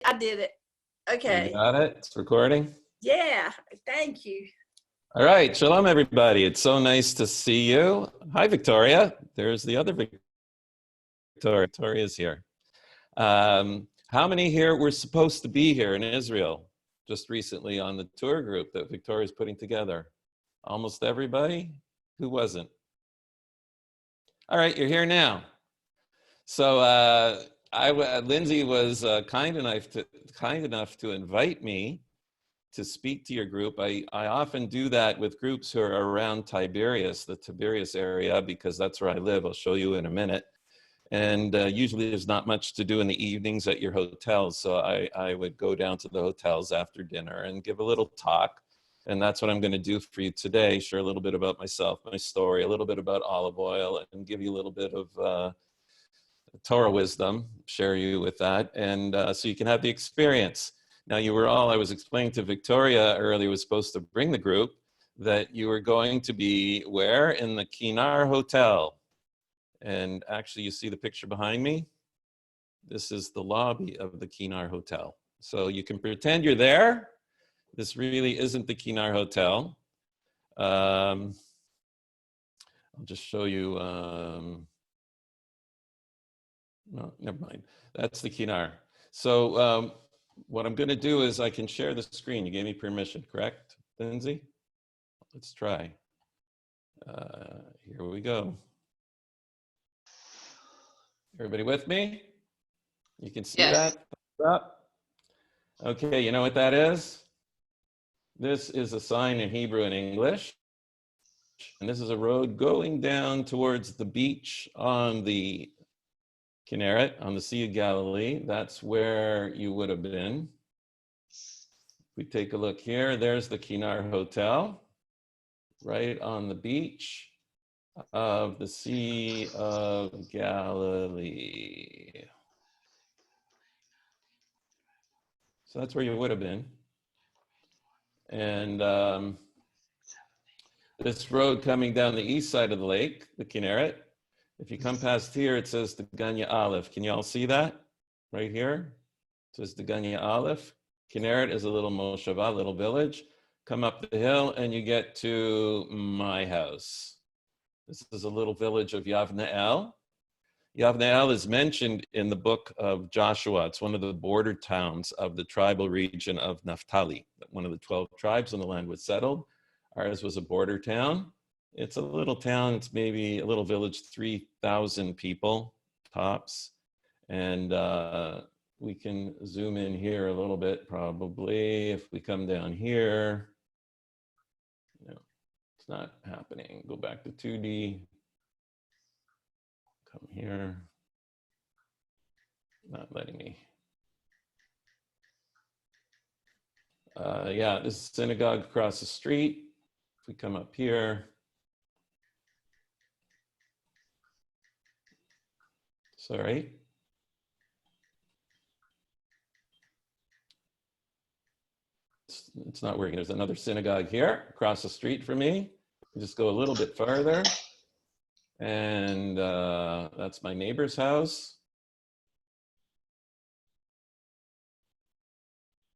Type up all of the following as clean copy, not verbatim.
I did it. Okay. You got it? It's recording? Yeah. Thank you. All right. Shalom, everybody. It's so nice to see you. Hi, Victoria. There's the other Victoria. Victoria's here. How many here were supposed to be here in Israel just recently on the tour group that Victoria's putting together? Almost everybody? Who wasn't? All right, you're here now. So Lindsay was kind enough to invite me to speak to your group. I often do that with groups who are around Tiberias, the Tiberias area, because that's where I live. I'll show you in a minute. And usually there's not much to do in the evenings at your hotels. So I would go down to the hotels after dinner and give a little talk. And that's what I'm going to do for you today. Share a little bit about myself, my story, a little bit about olive oil, and give you a little bit of Torah wisdom, share you with that. And so you can have the experience. Now I was explaining to Victoria earlier, was supposed to bring the group, that you were going to be where? In the Kinar Hotel. And actually you see the picture behind me? This is the lobby of the Kinar Hotel. So you can pretend you're there. This really isn't the Kinar Hotel. I'll just show you, no, never mind. That's the Kinar. So what I'm going to do is I can share the screen. You gave me permission, correct, Lindsay? Let's try. Here we go. Everybody with me? You can see Yes. that? Okay, you know what that is? This is a sign in Hebrew and English. And this is a road going down towards the beach on the Kinneret, on the Sea of Galilee. That's where you would have been. If we take a look here, there's the Kinar Hotel, right on the beach of the Sea of Galilee. So that's where you would have been. And this road coming down the east side of the lake, the Kinneret, if you come past here, it says the Ganya Aleph. Can you all see that right here? It says the Ganya Aleph. Kinneret is a little moshava, little village. Come up the hill and you get to my house. This is a little village of Yavna'el. Yavna'el is mentioned in the book of Joshua. It's one of the border towns of the tribal region of Naphtali. One of the 12 tribes on the land was settled. Ours was a border town. It's a little town. It's maybe a little village, 3,000 people tops. And we can zoom in here a little bit, probably. If we come down here, no, it's not happening. Go back to 2D. Come here. Not letting me. Yeah, this is synagogue across the street. If we come up here. Sorry. It's not working. There's another synagogue here across the street from me. Just go a little bit farther. And that's my neighbor's house.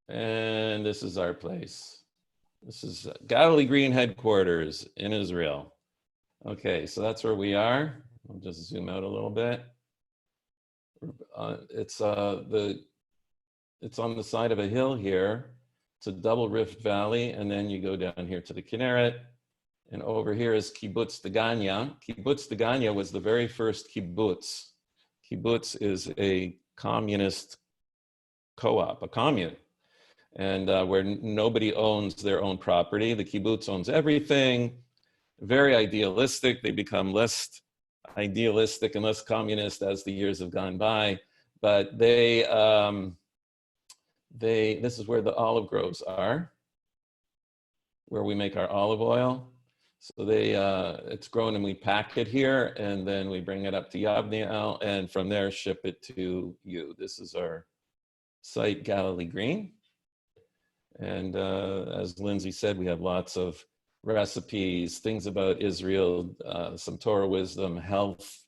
And this is our place. This is Galilee Green headquarters in Israel. Okay, so that's where we are. I'll just zoom out a little bit. It's on the side of a hill here. It's a double rift valley, and then you go down here to the Kinneret. And over here is Kibbutz Degania. Kibbutz Degania was the very first kibbutz. Kibbutz is a communist co-op, a commune, and where nobody owns their own property. The kibbutz owns everything. Very idealistic. They become less idealistic and less communist as the years have gone by. But this is where the olive groves are, where we make our olive oil. So it's grown and we pack it here, and then we bring it up to Yavna'el, and from there ship it to you. This is our site, Galilee Green. And as Lindsay said, we have lots of recipes, things about Israel, some Torah wisdom, health,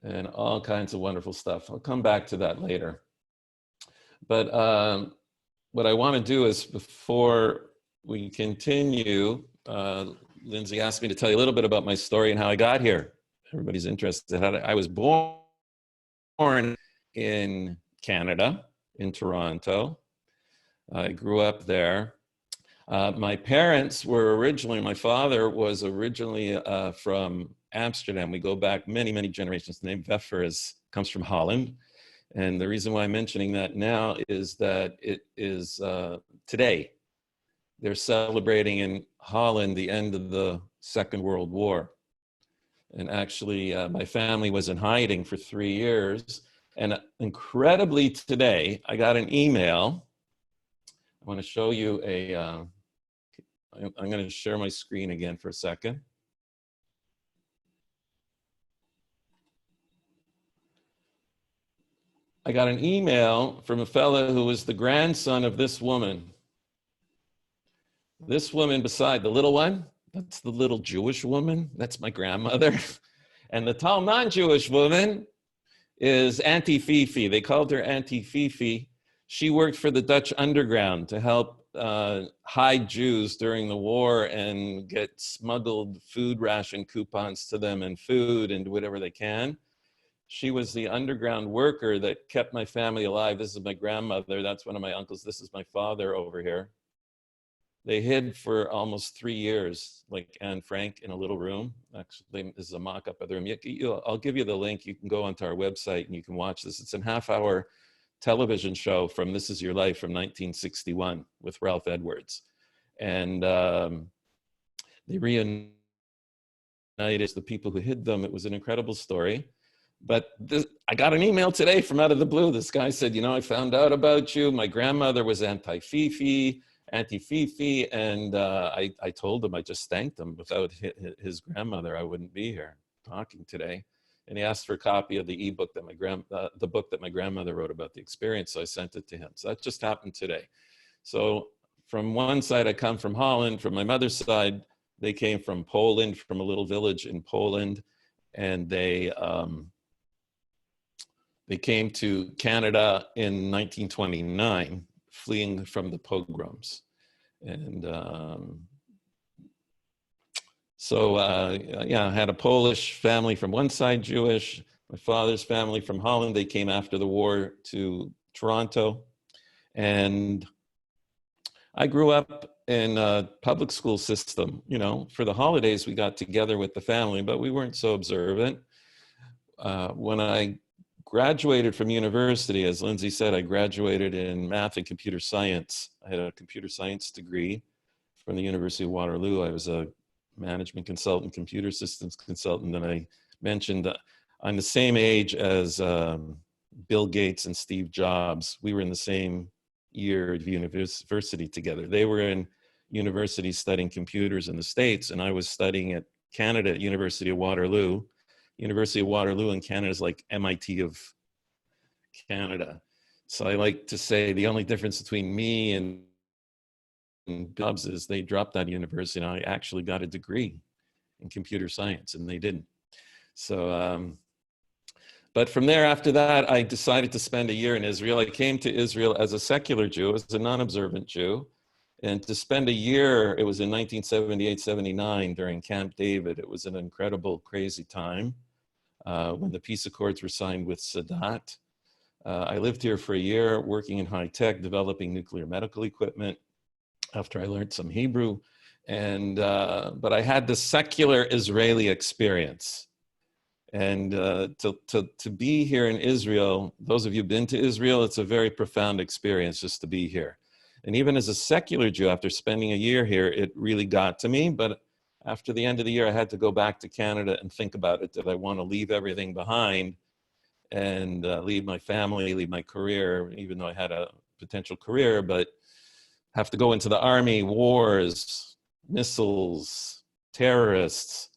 and all kinds of wonderful stuff. I'll come back to that later. But what I want to do is, before we continue, Lindsay asked me to tell you a little bit about my story and how I got here. Everybody's interested. I was born in Canada, in Toronto. I grew up there. My parents were originally, my father was originally from Amsterdam. We go back many, many generations. The name Veffer comes from Holland. And the reason why I'm mentioning that now is that it is today. They're celebrating in Holland the end of the Second World War. And actually, my family was in hiding for 3 years. And incredibly today, I got an email. I want to show you I'm going to share my screen again for a second. I got an email from a fellow who was the grandson of this woman. This woman beside the little one, that's the little Jewish woman. That's my grandmother. And the tall non-Jewish woman is Auntie Fifi. They called her Auntie Fifi. She worked for the Dutch underground to help hide Jews during the war and get smuggled food ration coupons to them and food and whatever they can. She was the underground worker that kept my family alive. This is my grandmother. That's one of my uncles. This is my father over here. They hid for almost 3 years, like Anne Frank, in a little room. Actually, this is a mock-up of the room. I'll give you the link. You can go onto our website and you can watch this. It's a half-hour television show from This Is Your Life from 1961 with Ralph Edwards. And they reunited the people who hid them. It was an incredible story. But I got an email today from out of the blue. This guy said, I found out about you. My grandmother was Auntie Fifi, and I told him, I just thanked him. Without his grandmother, I wouldn't be here talking today. And he asked for a copy of the ebook that the book that my grandmother wrote about the experience. So I sent it to him. So that just happened today. So from one side, I come from Holland. From my mother's side, they came from Poland, from a little village in Poland, and they came to Canada in 1929, fleeing from the pogroms. And I had a Polish family from one side, Jewish, my father's family from Holland. They came after the war to Toronto. And I grew up in a public school system. For the holidays, we got together with the family, but we weren't so observant. When I graduated from university, as Lindsay said, I graduated in math and computer science. I had a computer science degree from the University of Waterloo. I was a management consultant, computer systems consultant, and I mentioned that I'm the same age as Bill Gates and Steve Jobs. We were in the same year of university together. They were in university studying computers in the States, and I was studying at Canada at University of Waterloo. University of Waterloo in Canada is like MIT of Canada. So I like to say the only difference between me and Jobs is they dropped out of university and I actually got a degree in computer science and they didn't. So, but from there, after that, I decided to spend a year in Israel. I came to Israel as a secular Jew, as a non-observant Jew. And to spend a year, it was in 1978, 79 during Camp David. It was an incredible, crazy time when the peace accords were signed with Sadat. I lived here for a year working in high tech, developing nuclear medical equipment after I learned some Hebrew. And, but I had the secular Israeli experience. And to be here in Israel, those of you who've been to Israel, it's a very profound experience just to be here. And even as a secular Jew, after spending a year here, it really got to me. But after the end of the year, I had to go back to Canada and think about it. Did I want to leave everything behind and leave my family, leave my career, even though I had a potential career, but have to go into the army, wars, missiles, terrorists?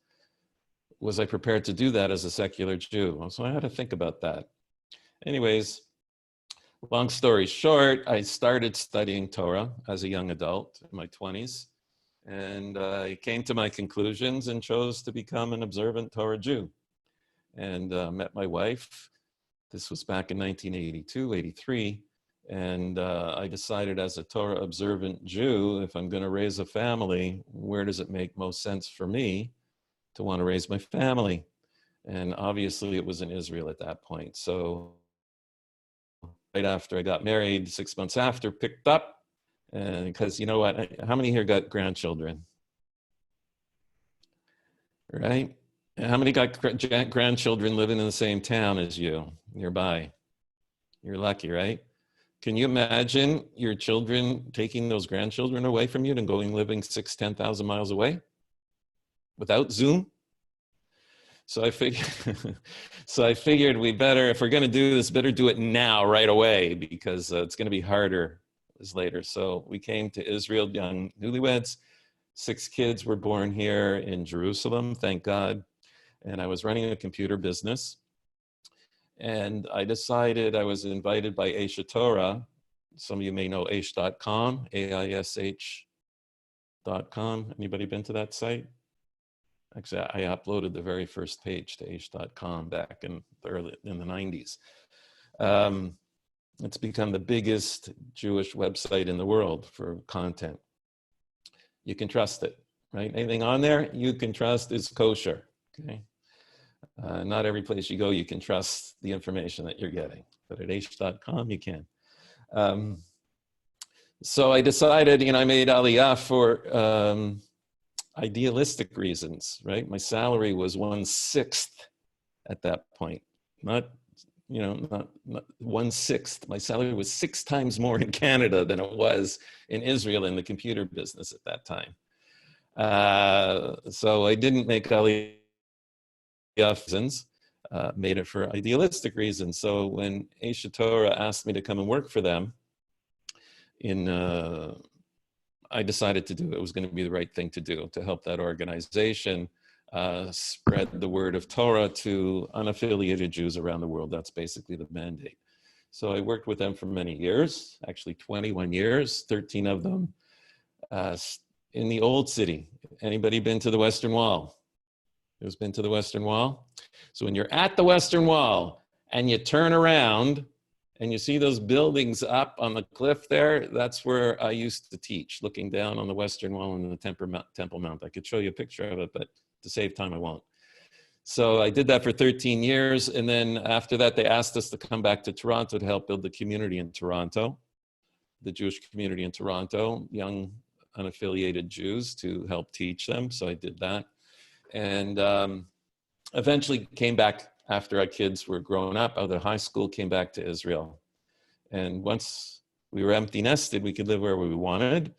Was I prepared to do that as a secular Jew? So I had to think about that. Anyways, long story short, I started studying Torah as a young adult in my 20s. And I came to my conclusions and chose to become an observant Torah Jew. And met my wife. This was back in 1982, 83. And I decided as a Torah observant Jew, if I'm going to raise a family, where does it make most sense for me to want to raise my family? And obviously it was in Israel at that point. So right after I got married, 6 months after, picked up, and because you know what, how many here got grandchildren? Right? And how many got grandchildren living in the same town as you, nearby? You're lucky, right? Can you imagine your children taking those grandchildren away from you and going living 10,000 miles away without Zoom? So I figured, we better, if we're going to do this, better do it now, right away, because it's going to be harder later. So we came to Israel, young newlyweds. 6 kids were born here in Jerusalem, thank God. And I was running a computer business. And I decided, I was invited by Aish Torah. Some of you may know aish.com, AISH.com. Anybody been to that site? Actually, I uploaded the very first page to aish.com back in the 90s. It's become the biggest Jewish website in the world for content. You can trust it, right? Anything on there you can trust is kosher, okay? Not every place you go, you can trust the information that you're getting, but at aish.com you can. So I decided, I made Aliyah for idealistic reasons, right? My salary was 1/6 at that point, not 1/6. My salary was 6 times more in Canada than it was in Israel in the computer business at that time. So I didn't make Aliyah reasons, made it for idealistic reasons. So when Aish Torah asked me to come and work for them, I decided to do it. It was going to be the right thing to do to help that organization spread the word of Torah to unaffiliated Jews around the world. That's basically the mandate. So I worked with them for many years, actually 21 years, 13 of them in the old city. Anybody been to the Western Wall? Who's been to the Western Wall? So when you're at the Western Wall and you turn around and you see those buildings up on the cliff there, that's where I used to teach, looking down on the Western Wall and the Temple Mount. I could show you a picture of it, but to save time, I won't. So I did that for 13 years. And then after that, they asked us to come back to Toronto to help build the community in Toronto, the Jewish community in Toronto, young unaffiliated Jews, to help teach them. So I did that. And eventually came back after our kids were grown up out of high school, came back to Israel. And once we were empty nested, we could live where we wanted.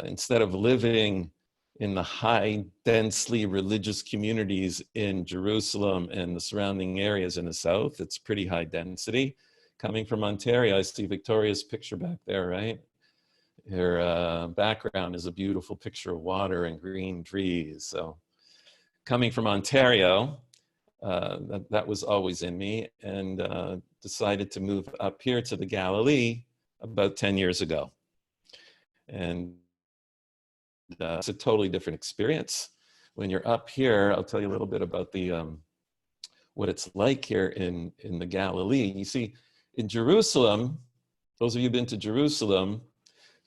Instead of living in the high, densely religious communities in Jerusalem and the surrounding areas in the south, it's pretty high density. Coming from Ontario, I see Victoria's picture back there, right? Her background is a beautiful picture of water and green trees. So coming from Ontario, that was always in me, and decided to move up here to the Galilee about 10 years ago. And it's a totally different experience. When you're up here, I'll tell you a little bit about what it's like here in the Galilee. You see, in Jerusalem, those of you who've been to Jerusalem,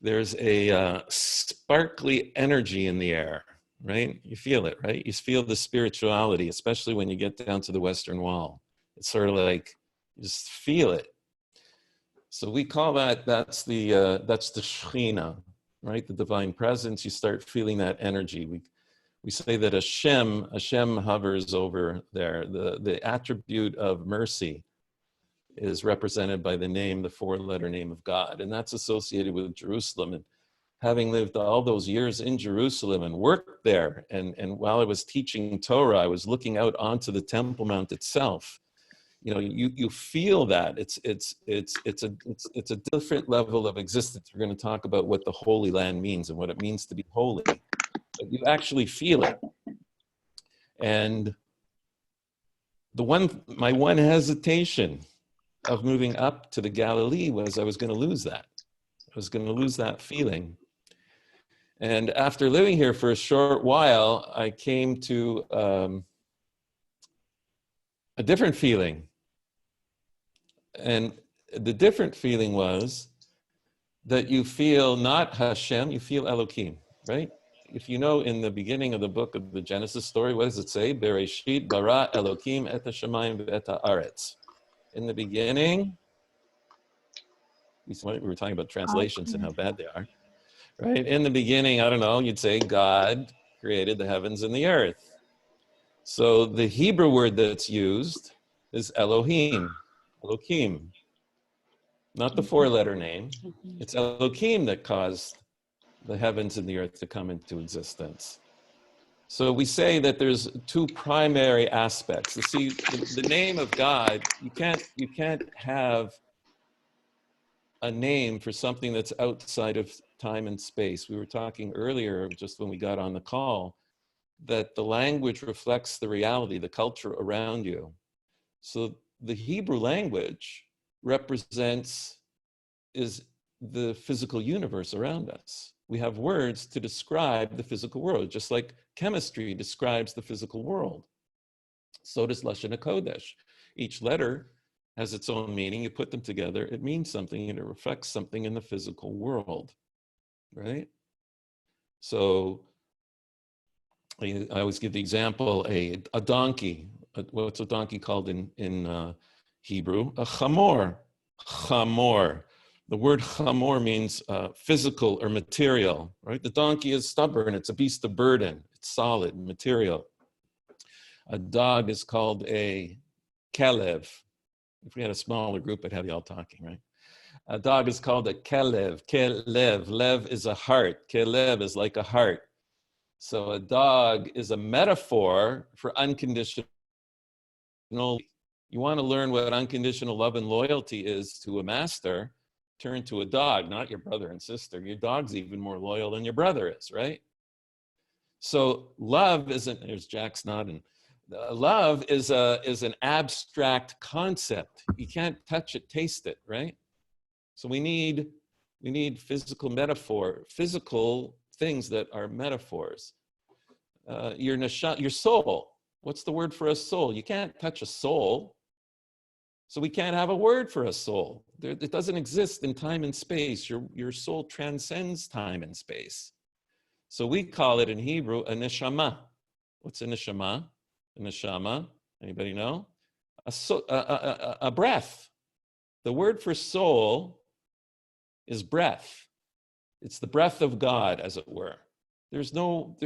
there's a sparkly energy in the air, right? You feel it, right? You feel the spirituality, especially when you get down to the Western Wall. It's sort of like, you just feel it. So we call that's the Shekhinah, right? The divine presence. You start feeling that energy. We say that Hashem hovers over there. The attribute of mercy is represented by the 4-letter name of God. And that's associated with Jerusalem. And having lived all those years in Jerusalem and worked there, and while I was teaching Torah, I was looking out onto the Temple Mount itself. You feel that it's a different level of existence. We're going to talk about what the Holy Land means and what it means to be holy, but you actually feel it. And my one hesitation of moving up to the Galilee was I was going to lose that. I was going to lose that feeling. And after living here for a short while, I came to a different feeling. And the different feeling was that you feel not Hashem, you feel Elohim, right? If you know in the beginning of the book of the Genesis story, what does it say? Bereshit bara Elohim et hashamayim ve'et haaretz. In the beginning, we were talking about translations and how bad they are, right? In the beginning, I don't know, you'd say God created the heavens and the earth. So the Hebrew word that's used is Elohim, Elohim, not the four-letter name. It's Elohim that caused the heavens and the earth to come into existence. So we say that there's two primary aspects. You see, the name of God, you can't have a name for something that's outside of time and space. We were talking earlier, just when we got on the call, that the language reflects the reality, the culture around you. So the Hebrew language is the physical universe around us. We have words to describe the physical world, just like chemistry describes the physical world. So does Lashon HaKodesh. Each letter has its own meaning. You put them together, it means something, and it reflects something in the physical world, right? So I always give the example, a donkey. What's a donkey called in Hebrew? A chamor. Chamor. The word chamor means physical or material, right? The donkey is stubborn. It's a beast of burden. It's solid, material. A dog is called a kelev. If we had a smaller group, I'd have you all talking, right? A dog is called a kelev. Kelev. Lev is a heart. Kelev is like a heart. So a dog is a metaphor for unconditional. You want to learn what unconditional love and loyalty is to a master, turn to a dog, not your brother and sister. Your dog's even more loyal than your brother is, right? So love isn't, there's Jack's nodding. Love is an abstract concept. You can't touch it, taste it, right? So we need physical things that are metaphors. Your soul. What's the word for a soul? You can't touch a soul. So we can't have a word for a soul. It doesn't exist in time and space. Your soul transcends time and space. So we call it in Hebrew a neshama. What's a neshama? A neshama, anybody know? A breath. The word for soul is breath. It's the breath of God, as it were. There's no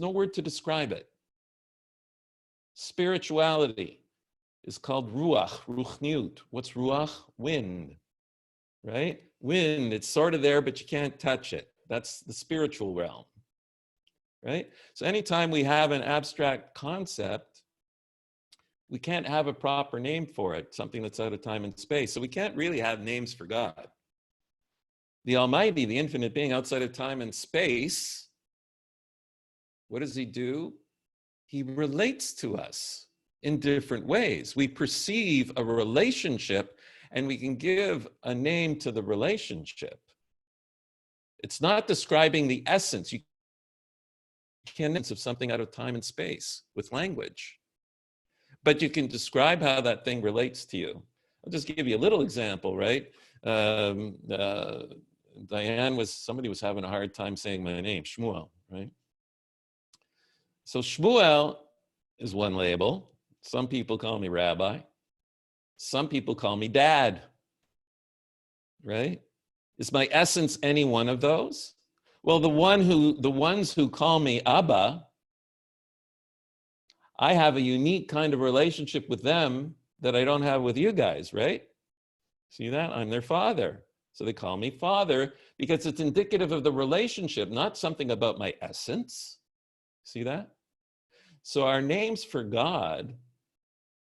word to describe it. Spirituality is called ruach, ruchniut. What's ruach? Wind, right? Wind, it's sort of there, but you can't touch it. That's the spiritual realm, right? So anytime we have an abstract concept, we can't have a proper name for it, something that's out of time and space. So we can't really have names for God. The Almighty, the infinite being outside of time and space, what does he do? He relates to us in different ways. We perceive a relationship and we can give a name to the relationship. It's not describing the essence. You can't of something out of time and space with language. But you can describe how that thing relates to you. I'll just give you a little example, right? Somebody was having a hard time saying my name, Shmuel, right? So Shmuel is one label. Some people call me rabbi. Some people call me dad, right? Is my essence any one of those? Well, the ones who call me Abba, I have a unique kind of relationship with them that I don't have with you guys, right? See that? I'm their father. So they call me father because it's indicative of the relationship, not something about my essence. See that? So our names for God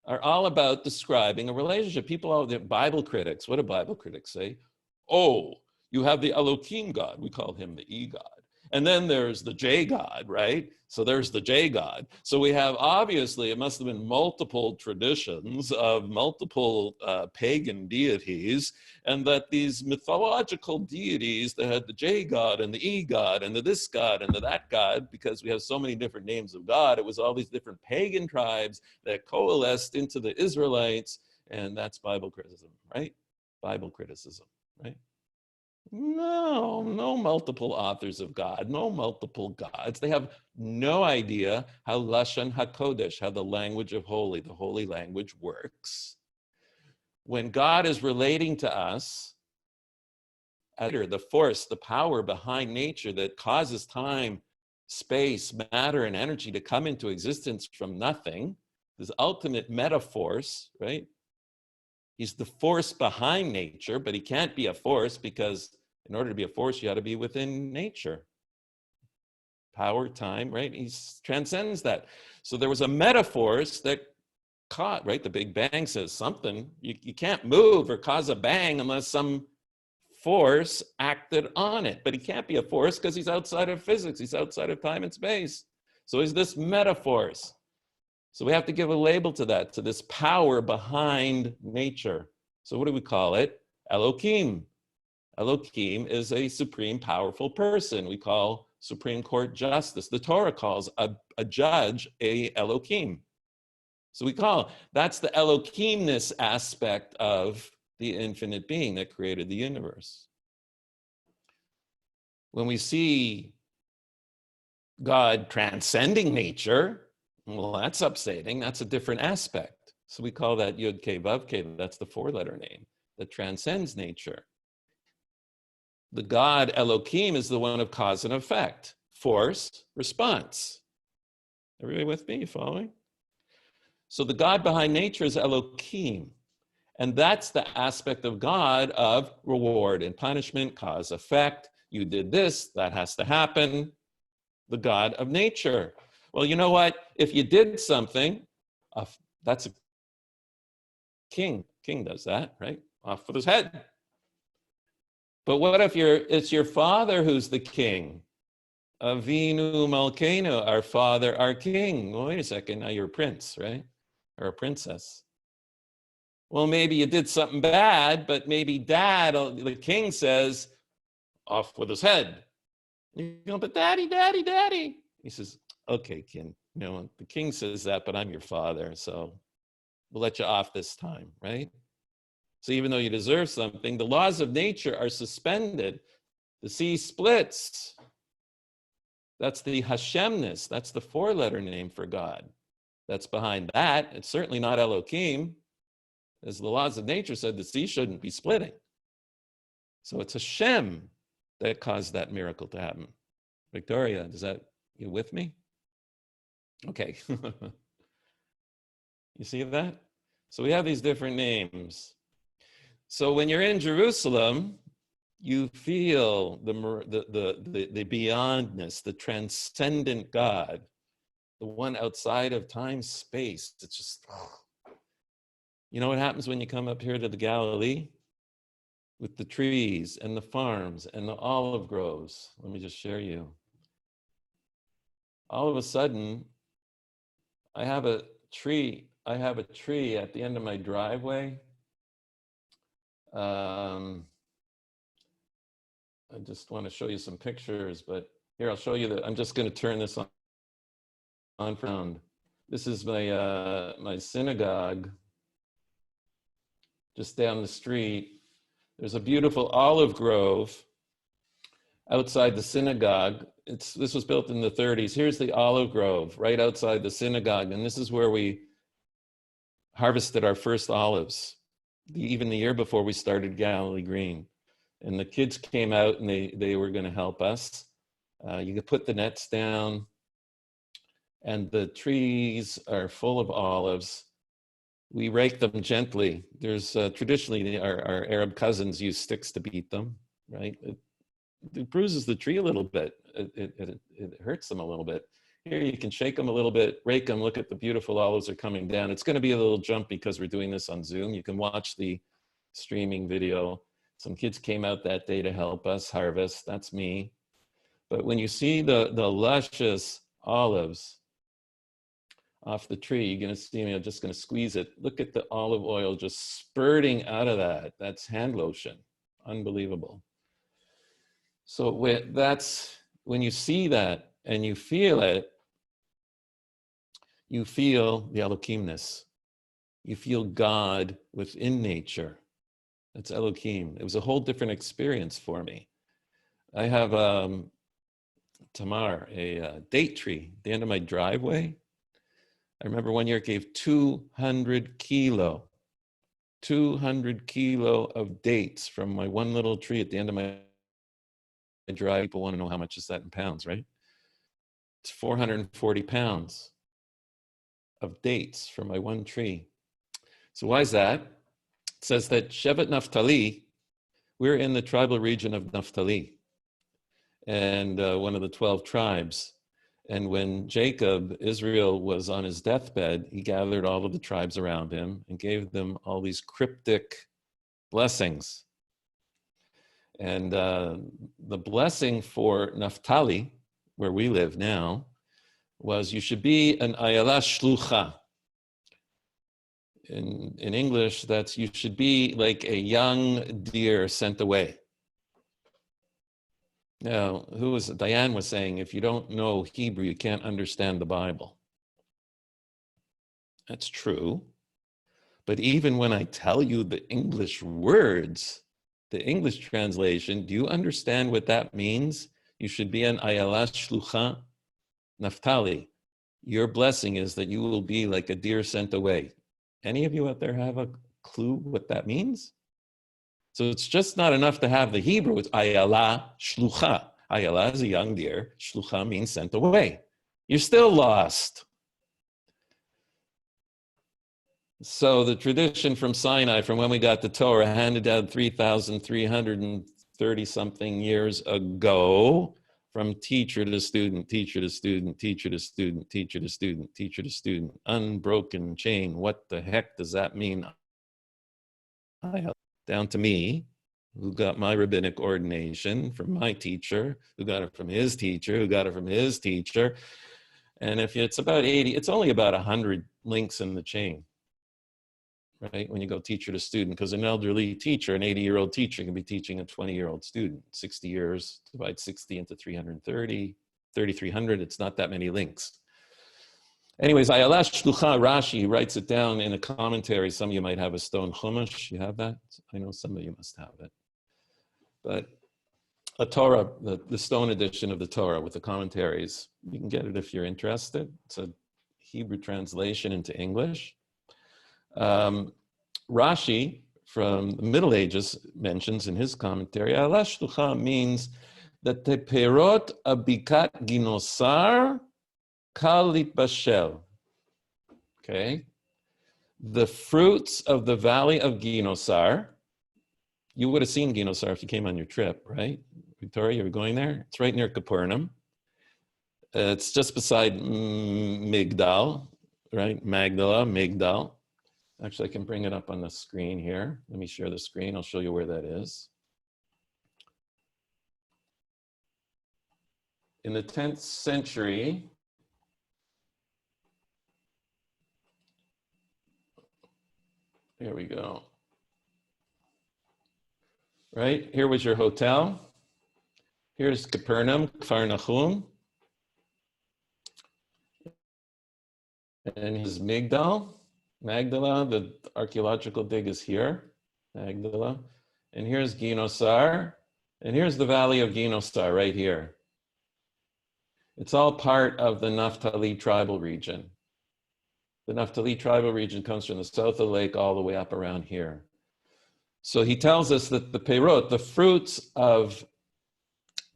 are all about describing a relationship. The Bible critics, what do Bible critics say? Oh, you have the Elohim God. We call him the E-God. And then there's the J-God, right? So there's the J-God. So we have, obviously, it must have been multiple traditions of multiple pagan deities, and that these mythological deities that had the J-God and the E-God and the this God and the that God, because we have so many different names of God, it was all these different pagan tribes that coalesced into the Israelites, and that's Bible criticism, right? Bible criticism, right? No multiple authors of God, no multiple gods. They have no idea how Lashon HaKodesh, how the language of holy, the holy language works. When God is relating to us, the force, the power behind nature that causes time, space, matter, and energy to come into existence from nothing, this ultimate metaforce, right? He's the force behind nature, but he can't be a force because in order to be a force, you got to be within nature. Power, time, right? He transcends that. So there was a metaforce that caught, right? The Big Bang says something. You can't move or cause a bang unless some force acted on it. But he can't be a force because he's outside of physics. He's outside of time and space. So he's this metaforce. So we have to give a label to that, to this power behind nature. So what do we call it? Elohim. Elohim is a supreme powerful person. We call Supreme Court justice. The Torah calls a judge a Elohim. So we call, that's the Elohimness aspect of the infinite being that created the universe. When we see God transcending nature, well, that's upsetting. That's a different aspect. So we call that Yud Ke Vav Ke. That's the four-letter name that transcends nature. The God Elohim is the one of cause and effect, force, response. Everybody with me? You following? So the God behind nature is Elohim. And that's the aspect of God of reward and punishment, cause, effect. You did this, that has to happen. The God of nature. Well, you know what? If you did something, that's a king. King does that, right? Off with his head. But what if it's your father who's the king? Avinu Malkeinu, our father, our king. Well, wait a second, now you're a prince, right? Or a princess. Well, maybe you did something bad, but maybe dad, the king says, off with his head. You go, but daddy. He says, okay, king, the king says that, but I'm your father, so we'll let you off this time, right? So even though you deserve something, the laws of nature are suspended. The sea splits. That's the Hashemness. That's the four-letter name for God. That's behind that. It's certainly not Elohim. As the laws of nature said, the sea shouldn't be splitting. So it's Hashem that caused that miracle to happen. Victoria, you with me? Okay. You see that? So we have these different names. So when you're in Jerusalem, you feel the beyondness, the transcendent God, the one outside of time, space. It's just, you know what happens when you come up here to the Galilee? With the trees and the farms and the olive groves. Let me just share you. All of a sudden, I have a tree at the end of my driveway. I just want to show you some pictures, but here, I'll show you I'm just going to turn this on. This is my synagogue just down the street. There's a beautiful olive grove outside the synagogue. This was built in the 30s. Here's the olive grove right outside the synagogue, and this is where we harvested our first olives. Even the year before we started Galilee Green. And the kids came out and they were going to help us. You could put the nets down, and the trees are full of olives. We rake them gently. There's traditionally our Arab cousins use sticks to beat them, right? It bruises the tree a little bit. It hurts them a little bit. Here you can shake them a little bit, rake them, look at the beautiful olives are coming down. It's going to be a little jumpy because we're doing this on Zoom. You can watch the streaming video. Some kids came out that day to help us harvest. That's me. But when you see the luscious olives off the tree, you're going to see me. I'm just going to squeeze it. Look at the olive oil just spurting out of that. That's hand lotion. Unbelievable. So that's when you see that and you feel it, you feel the Elohimness. You feel God within nature. It's Elohim. It was a whole different experience for me. I have Tamar, a date tree at the end of my driveway. I remember one year it gave 200 kilo of dates from my one little tree at the end of my drive. People want to know how much is that in pounds, right? It's 440 pounds of dates from my one tree. So why is that? It says that Shevet Naphtali, we're in the tribal region of Naphtali, and one of the 12 tribes. And when Jacob, Israel, was on his deathbed, he gathered all of the tribes around him and gave them all these cryptic blessings. And the blessing for Naphtali, where we live now, was you should be an ayala shlucha. In English, that's you should be like a young deer sent away. Now, Diane was saying, if you don't know Hebrew, you can't understand the Bible. That's true. But even when I tell you the English words, the English translation, do you understand what that means? You should be an ayala shlucha Naphtali. Your blessing is that you will be like a deer sent away. Any of you out there have a clue what that means? So it's just not enough to have the Hebrew. It's ayala shlucha. Ayala is a young deer. Shlucha means sent away. You're still lost. So the tradition from Sinai, from when we got the Torah, handed down 3,330 something years ago, from teacher to student, teacher to student, teacher to student, teacher to student, teacher to student, unbroken chain. What the heck does that mean? Down to me, who got my rabbinic ordination from my teacher, who got it from his teacher, who got it from his teacher. And if it's about 80, it's only about 100 links in the chain, right? When you go teacher to student, because an elderly teacher, an 80-year-old teacher can be teaching a 20-year-old student. 60 years, divide 60 into 330, 3,300, it's not that many links. Anyways, ayala shlucha, Rashi writes it down in a commentary. Some of you might have a stone chumash. You have that? I know some of you must have it. But a Torah, the stone edition of the Torah with the commentaries, you can get it if you're interested. It's a Hebrew translation into English. Rashi from the Middle Ages mentions in his commentary, ayala shlucha means that the perot abikat ginosar kalit bashel. Okay, the fruits of the valley of Ginosar. You would have seen Ginosar if you came on your trip, right? Victoria, you were going there? It's right near Capernaum. It's just beside Migdal, right? Magdala, Migdal. Actually, I can bring it up on the screen here. Let me share the screen. I'll show you where that is. In the 10th century, here we go. Right, here was your hotel. Here's Capernaum, Kfar Nahum. And here's Migdal, Magdala, the archaeological dig is here, Magdala. And here's Ginosar, and here's the valley of Ginosar right here. It's all part of the Naphtali tribal region. The Naphtali tribal region comes from the south of the lake all the way up around here. So he tells us that the perot, the fruits of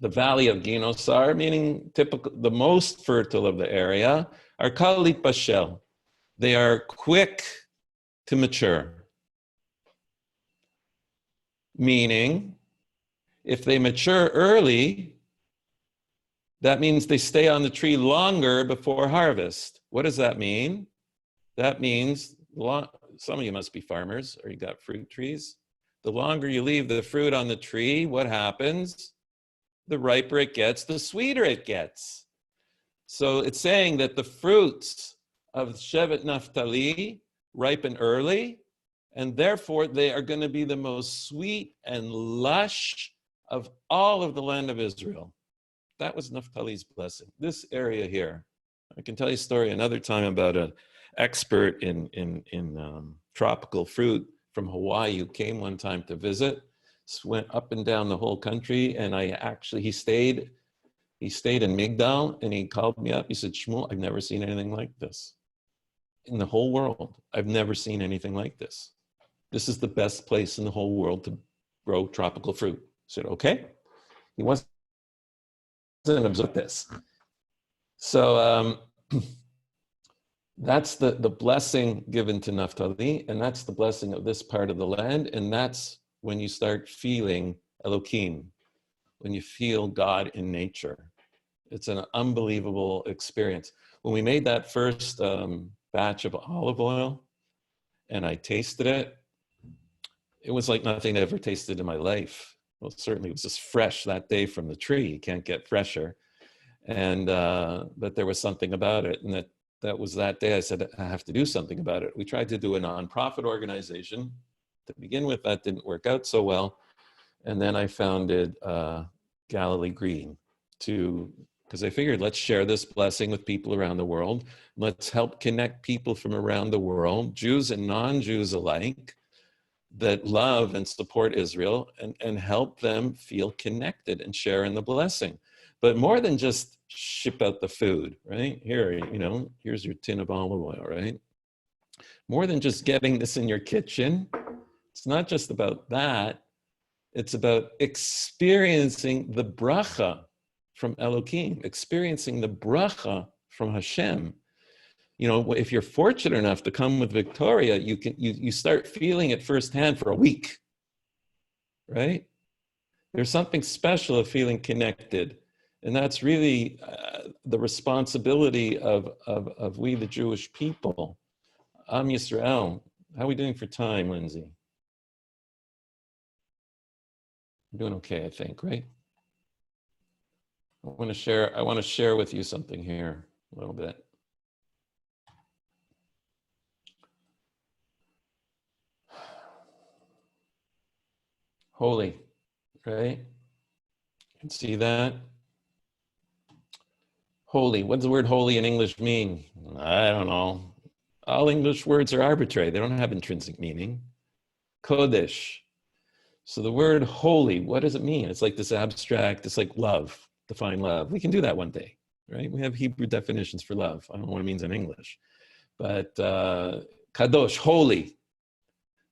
the valley of Ginosar, meaning typical, the most fertile of the area, are kalit bashel. They are quick to mature. Meaning, if they mature early, that means they stay on the tree longer before harvest. What does that mean? That means, some of you must be farmers or you got fruit trees. The longer you leave the fruit on the tree, what happens? The riper it gets, the sweeter it gets. So it's saying that the fruits of Shevet Naphtali ripen early, and therefore they are going to be the most sweet and lush of all of the land of Israel. That was Naphtali's blessing. This area here, I can tell you a story another time about an expert in tropical fruit from Hawaii who came one time to visit, went up and down the whole country. And he stayed in Migdal, and he called me up. He said, Shmuel, I've never seen anything like this in the whole world. I've never seen anything like this. This is the best place in the whole world to grow tropical fruit. I said, okay. He wasn't observed this. So that's the blessing given to Naphtali, and that's the blessing of this part of the land. And that's when you start feeling Elohim, when you feel God in nature. It's an unbelievable experience. When we made that first batch of olive oil and I tasted it, it was like nothing I ever tasted in my life. Well, certainly it was just fresh that day from the tree. You can't get fresher. And but there was something about it. And that was that day I said, I have to do something about it. We tried to do a nonprofit organization. To begin with, that didn't work out so well. And then I founded Galilee Green because I figured, let's share this blessing with people around the world. Let's help connect people from around the world, Jews and non-Jews alike, that love and support Israel, and help them feel connected and share in the blessing. But more than just ship out the food, right? Here, here's your tin of olive oil, right? More than just getting this in your kitchen. It's not just about that. It's about experiencing the bracha from Elohim, experiencing the bracha from Hashem. If you're fortunate enough to come with Victoria, you start feeling it firsthand for a week, right? There's something special of feeling connected. And that's really the responsibility of we, the Jewish people. Am Yisrael. How are we doing for time, Lindsay? We're doing okay, I think, right? I want to share with you something here a little bit. Holy, right? You can see that. Holy, what does the word holy in English mean? I don't know. All English words are arbitrary. They don't have intrinsic meaning. Kodesh. So the word holy, what does it mean? It's like this abstract, it's like love, define love. We can do that one day, right? We have Hebrew definitions for love. I don't know what it means in English. But kadosh, holy.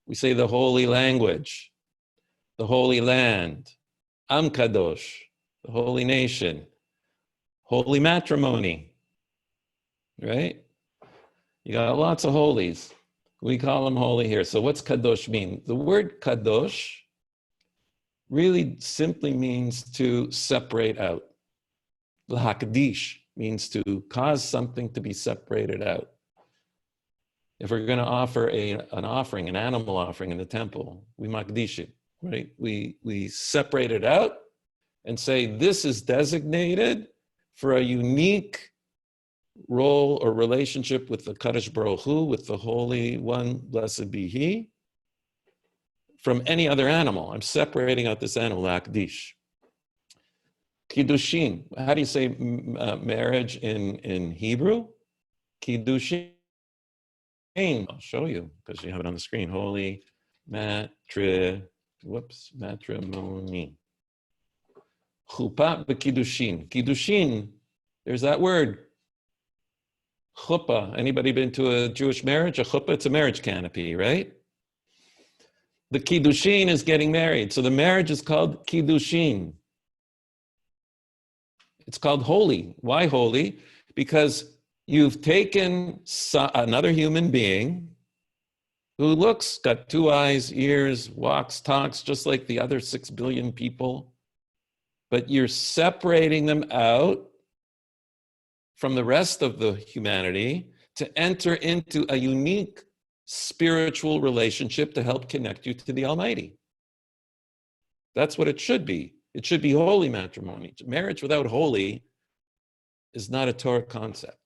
We say the holy language, the holy land. Am kadosh, the holy nation. Holy matrimony, right? You got lots of holies. We call them holy here. So what's kadosh mean? The word kadosh really simply means to separate out. L'hakdish means to cause something to be separated out. If we're going to offer an offering, an animal offering in the temple, we makdish it, right? We separate it out and say, this is designated for a unique role or relationship with the Kadosh Baruch Hu, with the Holy One, blessed be He, from any other animal. I'm separating out this animal, Akdish. Kiddushin. How do you say marriage in Hebrew? Kiddushin. I'll show you because you have it on the screen. Holy matrimony. Chuppah b'kiddushin. Kiddushin, there's that word. Chuppah. Anybody been to a Jewish marriage? A chuppah, it's a marriage canopy, right? The kiddushin is getting married. So the marriage is called kiddushin. It's called holy. Why holy? Because you've taken another human being who got 2 eyes, ears, walks, talks, just like the other 6 billion people. But you're separating them out from the rest of the humanity to enter into a unique spiritual relationship to help connect you to the Almighty. That's what it should be. It should be holy matrimony. Marriage without holy is not a Torah concept.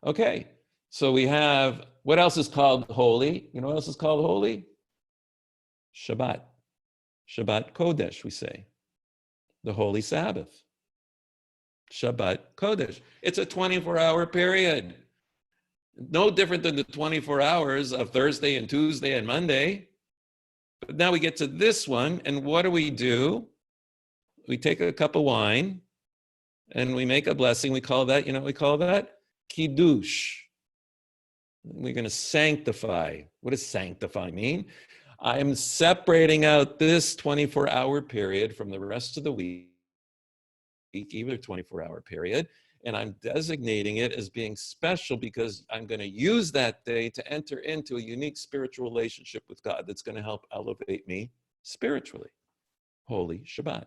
Okay, so we have, what else is called holy? You know what else is called holy? Shabbat. Shabbat Kodesh, we say. The Holy Sabbath. Shabbat Kodesh. It's a 24-hour period. No different than the 24 hours of Thursday and Tuesday and Monday. But now we get to this one, and what do? We take a cup of wine and we make a blessing. We call that, you know what we call that? Kiddush. We're going to sanctify. What does sanctify mean? I am separating out this 24-hour period from the rest of the week, either 24-hour period, and I'm designating it as being special because I'm going to use that day to enter into a unique spiritual relationship with God that's going to help elevate me spiritually. Holy Shabbat.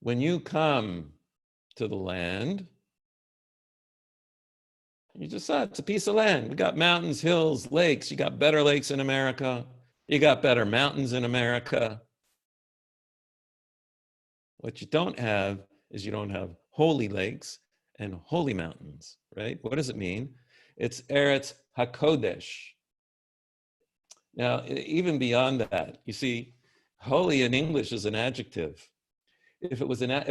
When you come to the land, you just saw it's a piece of land. We got mountains, hills, lakes. You got better lakes in America. You got better mountains in America. What you don't have is you don't have holy lakes and holy mountains, right? What does it mean? It's Eretz HaKodesh. Now, even beyond that, you see, holy in English is an adjective. If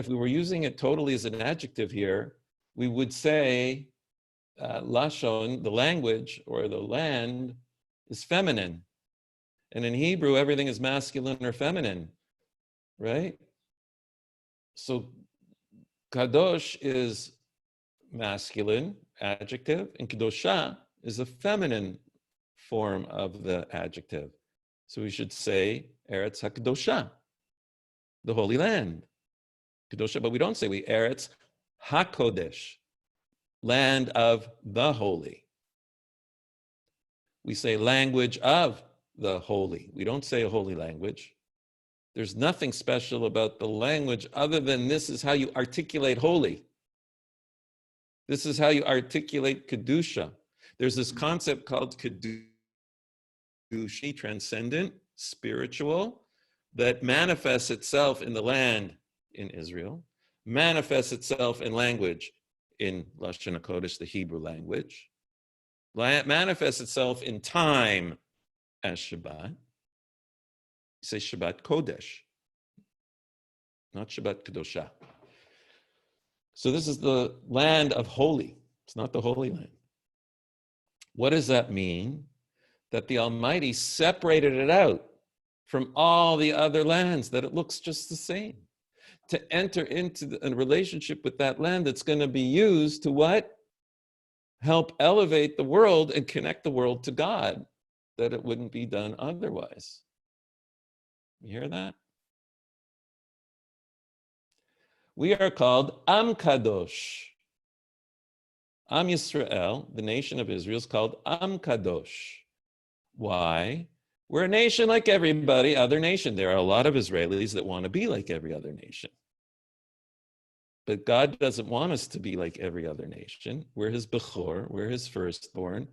we were using it totally as an adjective here, we would say Lashon, the language or the land, is feminine. And in Hebrew, everything is masculine or feminine, right? So Kadosh is masculine adjective, and Kedosha is a feminine form of the adjective. So we should say Eretz HaKedosha, the Holy Land. Kedosha, but we don't say Eretz HaKodesh, land of the holy. We say language of the holy. We don't say a holy language. There's nothing special about the language other than this is how you articulate holy. This is how you articulate Kedusha. There's this concept called Kedushi, transcendent, spiritual, that manifests itself in the land in Israel, manifests itself in language in Lashon HaKodesh, the Hebrew language, manifests itself in time as Shabbat. You say Shabbat Kodesh, not Shabbat Kedosha. So this is the land of holy. It's not the Holy Land. What does that mean? That the Almighty separated it out from all the other lands, that it looks just the same. To enter into a relationship with that land that's going to be used to what? Help elevate the world and connect the world to God, that it wouldn't be done otherwise. You hear that? We are called Am Kadosh. Am Yisrael, the nation of Israel, is called Am Kadosh. Why? We're a nation like everybody other nation. There are a lot of Israelis that want to be like every other nation. But God doesn't want us to be like every other nation. We're his Bechor, we're his firstborn.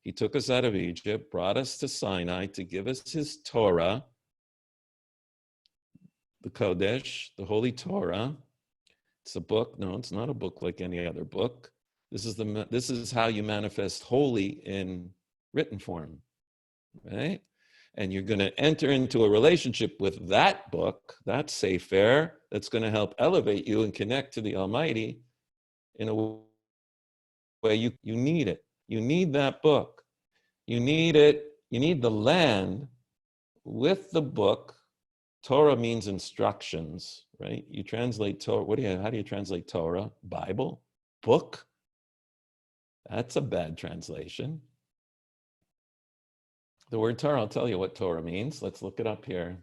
He took us out of Egypt, brought us to Sinai to give us his Torah, the Kodesh, the Holy Torah. It's a book. No, it's not a book like any other book. This is how you manifest holy in written form, right? And you're going to enter into a relationship with that book, that Sefer, that's going to help elevate you and connect to the Almighty in a way you need it. You need that book. You need it. You need the land with the book. Torah means instructions, right? You translate Torah. How do you translate Torah? Bible? Book? That's a bad translation. The word Torah, I'll tell you what Torah means. Let's look it up here.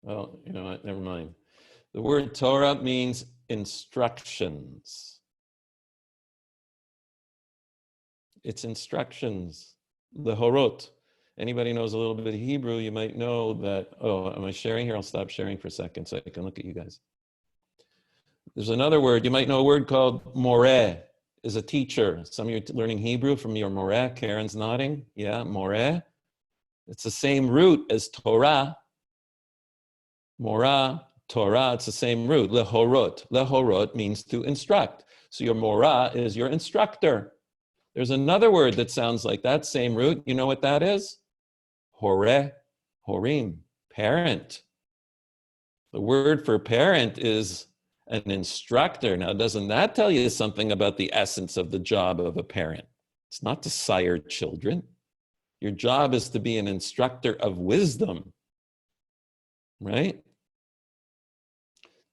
Well, you know what? Never mind. The word Torah means instructions. It's instructions. The horot. Anybody knows a little bit of Hebrew, you might know that, oh, am I sharing here? I'll stop sharing for a second so I can look at you guys. There's another word. You might know a word called moreh, is a teacher. Some of you are learning Hebrew from your moreh. Karen's nodding. Yeah, moreh. It's the same root as Torah. Morah, Torah, it's the same root. Lehorot. Lehorot means to instruct. So your morah is your instructor. There's another word that sounds like that same root. You know what that is? Horeh, horim, parent. The word for parent is an instructor. Now, doesn't that tell you something about the essence of the job of a parent? It's not to sire children. Your job is to be an instructor of wisdom, right?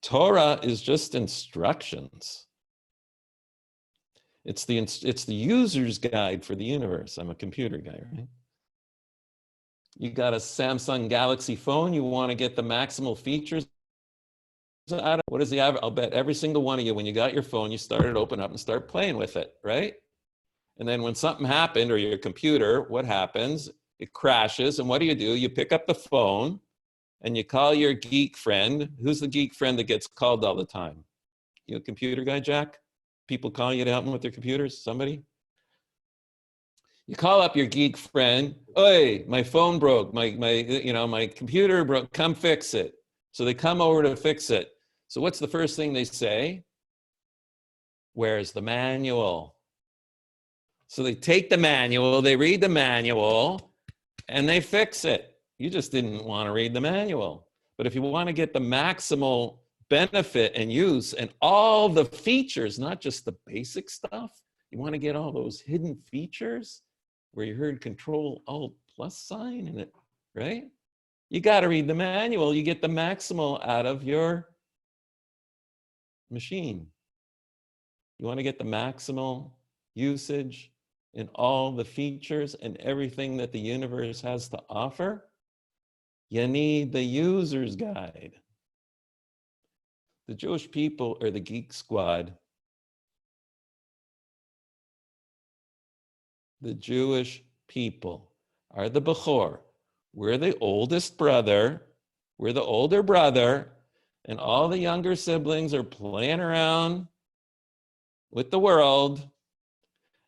Torah is just instructions. It's the user's guide for the universe. I'm a computer guy, right? You got a Samsung Galaxy phone. You want to get the maximal features out of what is the average? I'll bet every single one of you, when you got your phone, you started open up and start playing with it, right? And then when something happened, or your computer, what happens? It crashes. And what do? You pick up the phone and you call your geek friend. Who's the geek friend that gets called all the time? You a computer guy, Jack? People calling you to help them with their computers? Somebody? You call up your geek friend. Hey, my phone broke. My computer broke. Come fix it. So they come over to fix it. So what's the first thing they say? Where's the manual? So they take the manual, they read the manual, and they fix it. You just didn't want to read the manual. But if you want to get the maximal benefit and use and all the features, not just the basic stuff, you want to get all those hidden features where you heard Control-Alt+sign in it, right? You got to read the manual. You get the maximal out of your machine. You want to get the maximal usage in all the features and everything that the universe has to offer? You need the user's guide. The Jewish people are the geek squad. The Jewish people are the Bechor. We're the oldest brother. We're the older brother. And all the younger siblings are playing around with the world.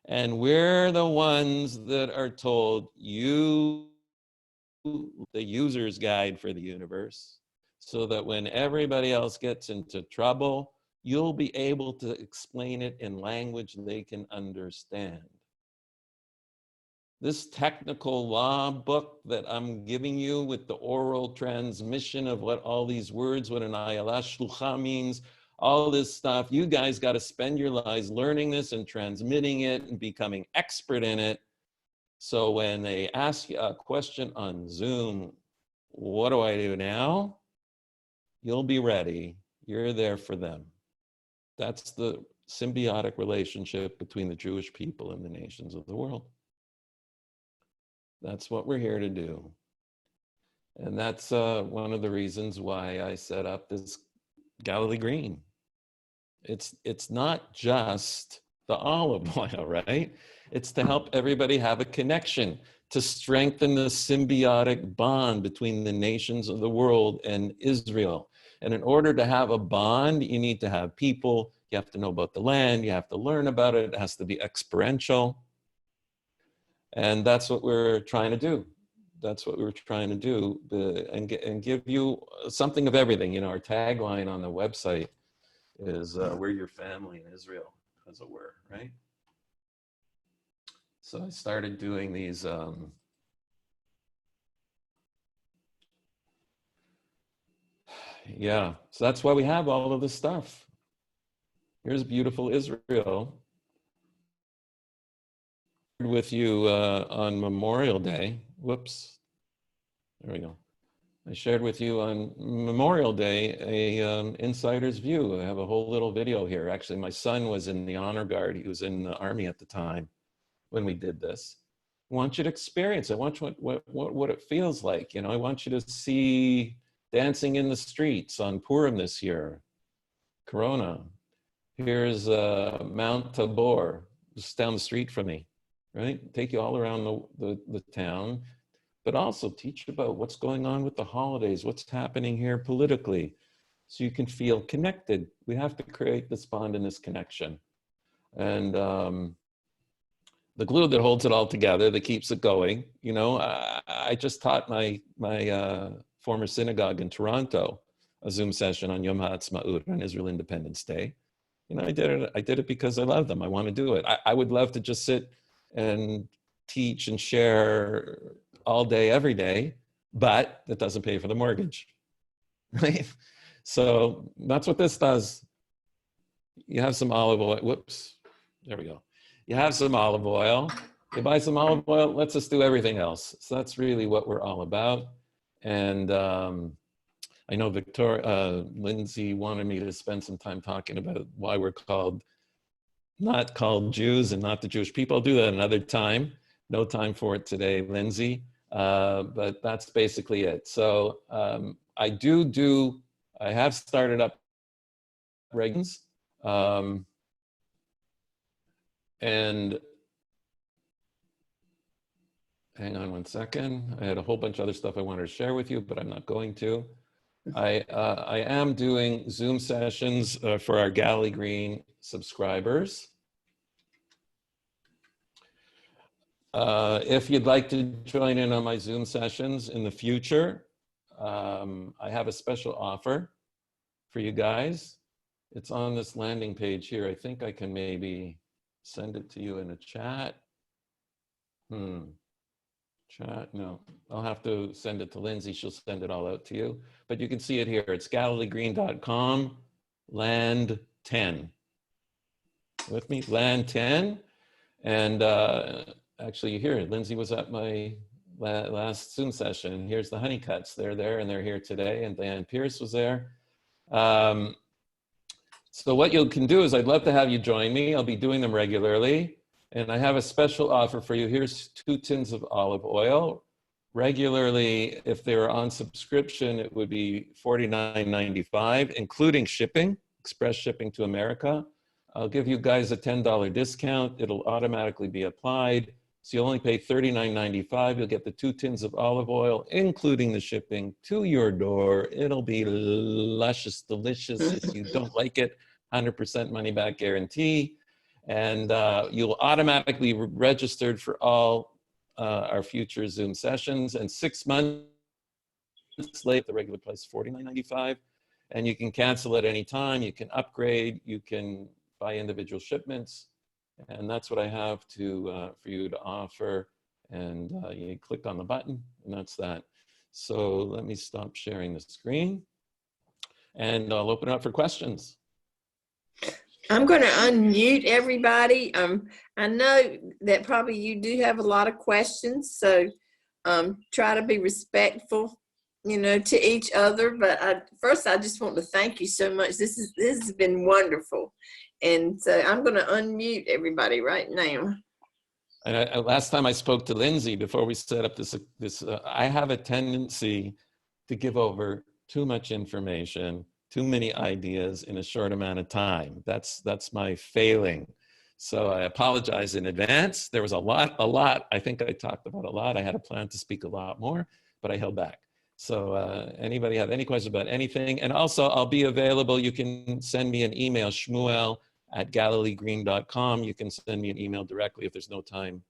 And we're the ones that are told, you, the user's guide for the universe, so that when everybody else gets into trouble, you'll be able to explain it in language they can understand. This technical law book that I'm giving you with the oral transmission of what all these words, what an ayala shlucha means, all this stuff, you guys got to spend your lives learning this and transmitting it and becoming expert in it. So when they ask you a question on Zoom, what do I do now? You'll be ready. You're there for them. That's the symbiotic relationship between the Jewish people and the nations of the world. That's what we're here to do. And that's one of the reasons why I set up this Galilee Green. It's not just the olive oil, right? It's to help everybody have a connection, to strengthen the symbiotic bond between the nations of the world and Israel. And in order to have a bond, you need to have people, you have to know about the land, you have to learn about it, it has to be experiential. And that's what we're trying to do. That's what we're trying to do, and give you something of everything. You know, our tagline on the website is we're your family in Israel, as it were, right? So I started doing these yeah, so that's why we have all of this stuff. Here's beautiful Israel with you on Memorial Day. Whoops, there we go. I shared with you on Memorial Day a insider's view. I have a whole little video here. Actually, my son was in the honor guard. He was in the army at the time when we did this. I want you to experience it. I want you what it feels like. You know, I want you to see dancing in the streets on Purim this year, Corona. Here's Mount Tabor, just down the street from me, right? Take you all around the town, but also teach about what's going on with the holidays, what's happening here politically, so you can feel connected. We have to create this bond and this connection. And the glue that holds it all together, that keeps it going. You know, I just taught my former synagogue in Toronto a Zoom session on Yom HaAtzmaut, on Israel Independence Day. You know, I did it because I love them. I want to do it. I would love to just sit and teach and share all day, every day, but that doesn't pay for the mortgage, right? So that's what this does. you have some olive oil. Whoops, there we go. You have some olive oil. You buy some olive oil, lets us do everything else. So that's really what we're all about. And I know Lindsay wanted me to spend some time talking about why we're not called Jews and not the Jewish people. I'll do that another time. No time for it today, Lindsay. But that's basically it. So I have started up Reagan's. And hang on one second. I had a whole bunch of other stuff I wanted to share with you, but I'm not going to. I am doing Zoom sessions for our Galilee Green subscribers. If you'd like to join in on my Zoom sessions in the future, I have a special offer for you guys. It's on this landing page here. I think I can maybe send it to you in a chat. Chat, no. I'll have to send it to Lindsay. She'll send it all out to you. But you can see it here. It's GalileeGreen.com, land 10. With me, land 10. And actually, you hear it. Lindsay was at my last Zoom session. Here's the Honeycuts. They're there and they're here today. And Diane Pierce was there. So what you can do is I'd love to have you join me. I'll be doing them regularly. And I have a special offer for you. Here's 2 tins of olive oil. Regularly, if they were on subscription, it would be $49.95, including shipping, express shipping to America. I'll give you guys a $10 discount. It'll automatically be applied. So you'll only pay $39.95. You'll get the 2 tins of olive oil, including the shipping, to your door. It'll be luscious, delicious. If you don't like it, 100% money back guarantee. And you'll automatically be registered for all our future Zoom sessions. And 6 months later, the regular price is $49.95. And you can cancel at any time. You can upgrade. You can buy individual shipments. And that's what I have for you to offer. And you click on the button, and that's that. So let me stop sharing the screen. And I'll open it up for questions. I'm going to unmute everybody. I know that probably you do have a lot of questions, so try to be respectful, to each other. But first, I just want to thank you so much. This has been wonderful, and so I'm going to unmute everybody right now. And last time I spoke to Lindsay before we set up this, I have a tendency to give over too much information, too many ideas in a short amount of time. That's my failing. So I apologize in advance. There was a lot. I think I talked about a lot. I had a plan to speak a lot more, but I held back. So anybody have any questions about anything? And also I'll be available. You can send me an email, shmuel@galileegreen.com. You can send me an email directly if there's no time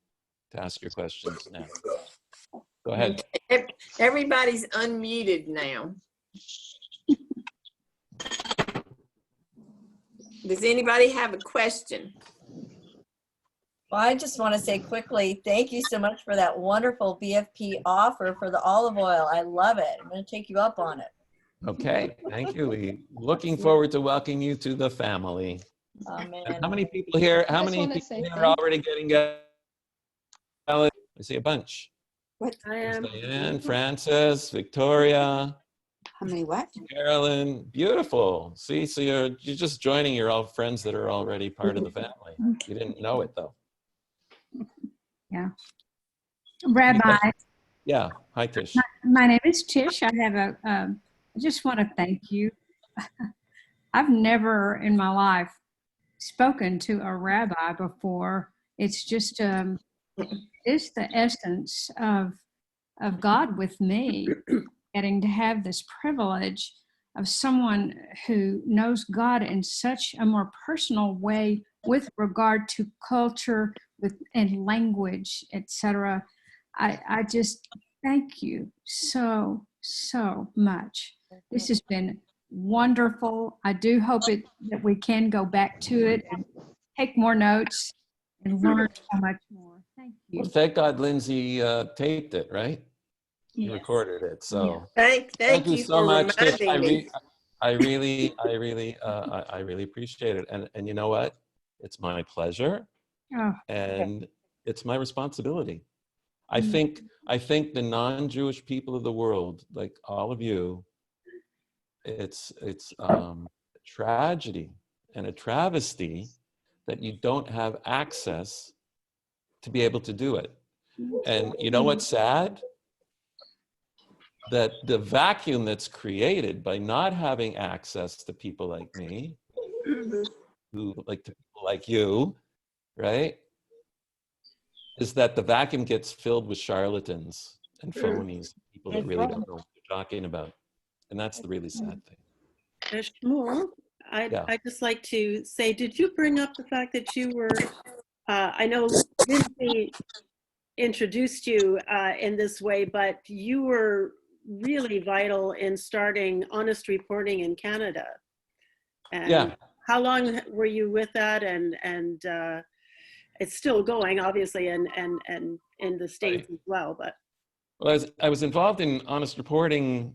to ask your questions now. Go ahead. Everybody's unmuted now. Does anybody have a question? Well, I just want to say quickly, thank you so much for that wonderful BFP offer for the olive oil. I love it. I'm going to take you up on it. Okay, thank you, Lee. Looking forward to welcoming you to the family. Amen. And how many people here? How many people here are already getting Galilee? I see a bunch. What? I am. Diane, Frances, Victoria. How many what? Carolyn, beautiful. See, so you're just joining. You're all friends that are already part of the family. You didn't know it though. Yeah. Rabbi. Yeah. Hi, Tish. My name is Tish. I have I just want to thank you. I've never in my life spoken to a rabbi before. It's just, it's the essence of God with me, getting to have this privilege of someone who knows God in such a more personal way with regard to culture and language, etc. I just thank you so much. This has been wonderful. I do hope that we can go back to it and take more notes and learn so much more. Thank you. Well, thank God Lindsay taped it, right? Yes. Recorded it. So Thank you so for much, Tish. reminding me. I really appreciate it. And you know what? It's my pleasure Oh, and it's my responsibility. I mm, think the non-Jewish people of the world, like all of you, it's a tragedy and a travesty that you don't have access to be able to do it. And you know what's sad? That the vacuum that's created by not having access to people like me, who like to people like you, right? Is that the vacuum gets filled with charlatans and phonies, people that That's really right. don't know what they're talking about. And that's the really sad thing. Shmuel, Yeah. I'd just like to say, did you bring up the fact that you were, I know Lindsay introduced you in this way, but you were really vital in starting Honest Reporting in Canada. And Yeah. how long were you with that? And it's still going, obviously, and in the States Right. as well. But Well, I was involved in honest reporting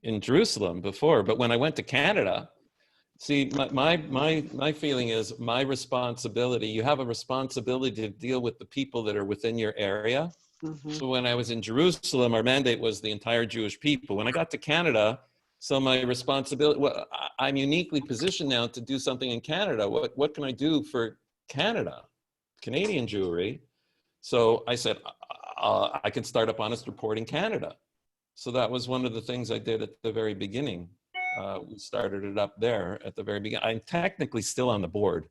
in Jerusalem before, but when I went to Canada, see, my feeling is my responsibility, you have a responsibility to deal with the people that are within your area. So when I was in Jerusalem, our mandate was the entire Jewish people. When I got to Canada, so my responsibility, well, I'm uniquely positioned now to do something in Canada. What can I do for Canada, Canadian Jewry? So I said, I can start up Honest Reporting Canada. So that was one of the things I did at the very beginning. We started it up there at the very beginning. I'm technically still on the board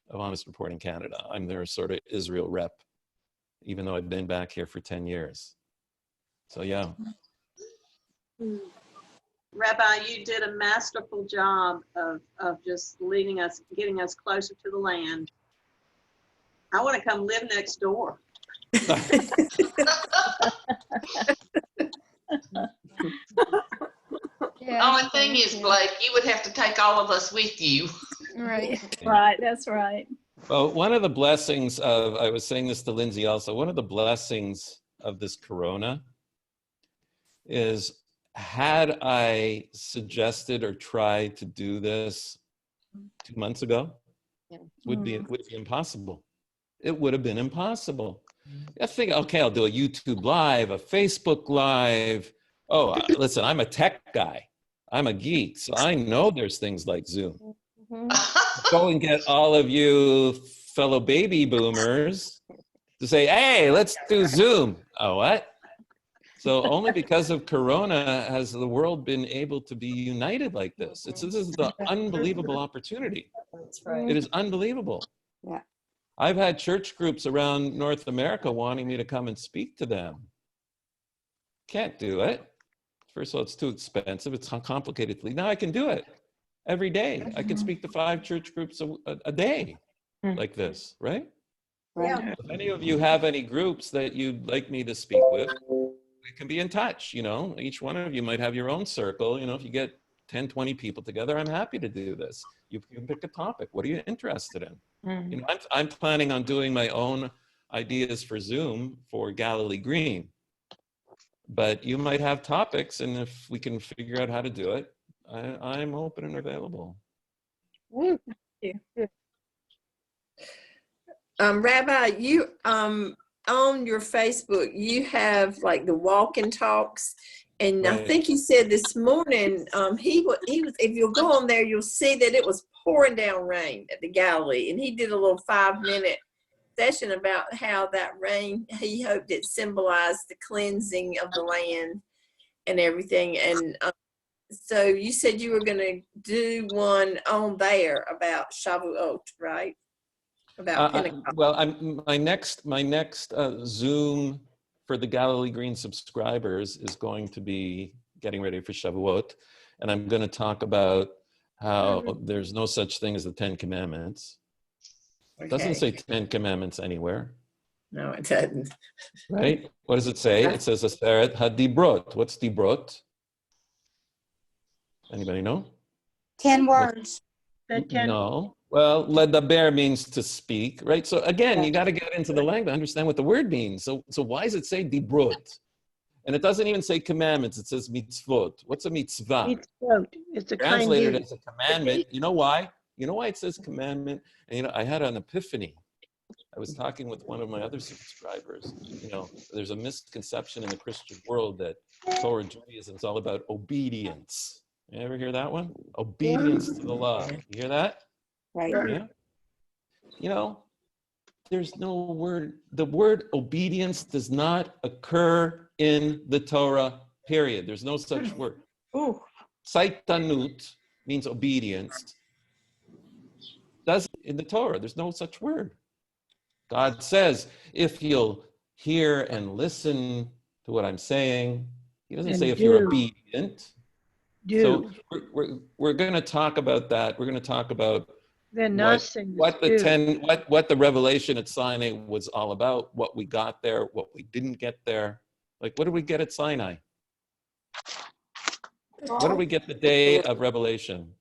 of Honest Reporting Canada. I'm their sort of Israel rep, even though I've been back here for 10 years. So yeah. Rabbi, you did a masterful job of just leading us, getting us closer to the land. I want to come live next door. Only thing is, Blake, you would have to take all of us with you. Right. Right, that's right. Well, one of the blessings of, I was saying this to Lindsay also, one of the blessings of this Corona is, had I suggested or tried to do this 2 months ago, it would be impossible. It would have been impossible. I think, okay, I'll do a YouTube Live, a Facebook Live. Oh, listen, I'm a tech guy. I'm a geek, so I know there's things like Zoom. Go and get all of you fellow baby boomers to say, hey, let's do Zoom. Oh, what? So only because of Corona has the world been able to be united like this. This is the unbelievable opportunity. That's right. It is unbelievable. Yeah. I've had church groups around North America wanting me to come and speak to them. Can't do it. First of all, it's too expensive. It's complicated. Now I can do it every day. I can speak to 5 church groups a day like this, right? Right. If any of you have any groups that you'd like me to speak with, we can be in touch. You know, each one of you might have your own circle. You know, if you get 10, 20 people together, I'm happy to do this. You can pick a topic. What are you interested in? You know, I'm planning on doing my own ideas for Zoom for Galilee Green. But you might have topics, and if we can figure out how to do it, I'm open and available. Rabbi, you on your Facebook, you have like the walk and talks, and I Right. think he said this morning he was. If you'll go on there, you'll see that it was pouring down rain at the Galilee, and he did a little 5-minute session about how that rain, he hoped it symbolized the cleansing of the land and everything. And so you said you were going to do one on there about Shavuot, right? About Pentecost. Well, my next Zoom for the Galilee Green subscribers is going to be getting ready for Shavuot, and I'm going to talk about how there's no such thing as the 10 Commandments. It doesn't say 10 Commandments anywhere. No, it doesn't. Right? What does it say? It says Aseret HaDibrot. What's Dibrot? Anybody know? 10 words. No. Well, ledaber means to speak, right? So again, you got to get into the language, understand what the word means. So why does it say Dibrot? And it doesn't even say commandments. It says mitzvot. What's a mitzvah? Mitzvot. It's a kind Translated deed. as a commandment. You know why? You know why it says commandment? And, you know, I had an epiphany. I was talking with one of my other subscribers. You know, there's a misconception in the Christian world that Torah Judaism is all about obedience. You ever hear that one? Obedience to the law. You hear that? Right. Yeah. You know, there's no word, the word obedience does not occur in the Torah, period. There's no such word. Ooh. Saitanut means obedience. Doesn't in the Torah, there's no such word. God says, if you'll hear and listen to what I'm saying, he doesn't And say if you're do. obedient. Do. So we're going to talk about that. We're going to talk about They're not saying what do. the revelation at Sinai was all about, what we got there, what we didn't get there. Like, what did we get at Sinai? What did we get the day of revelation?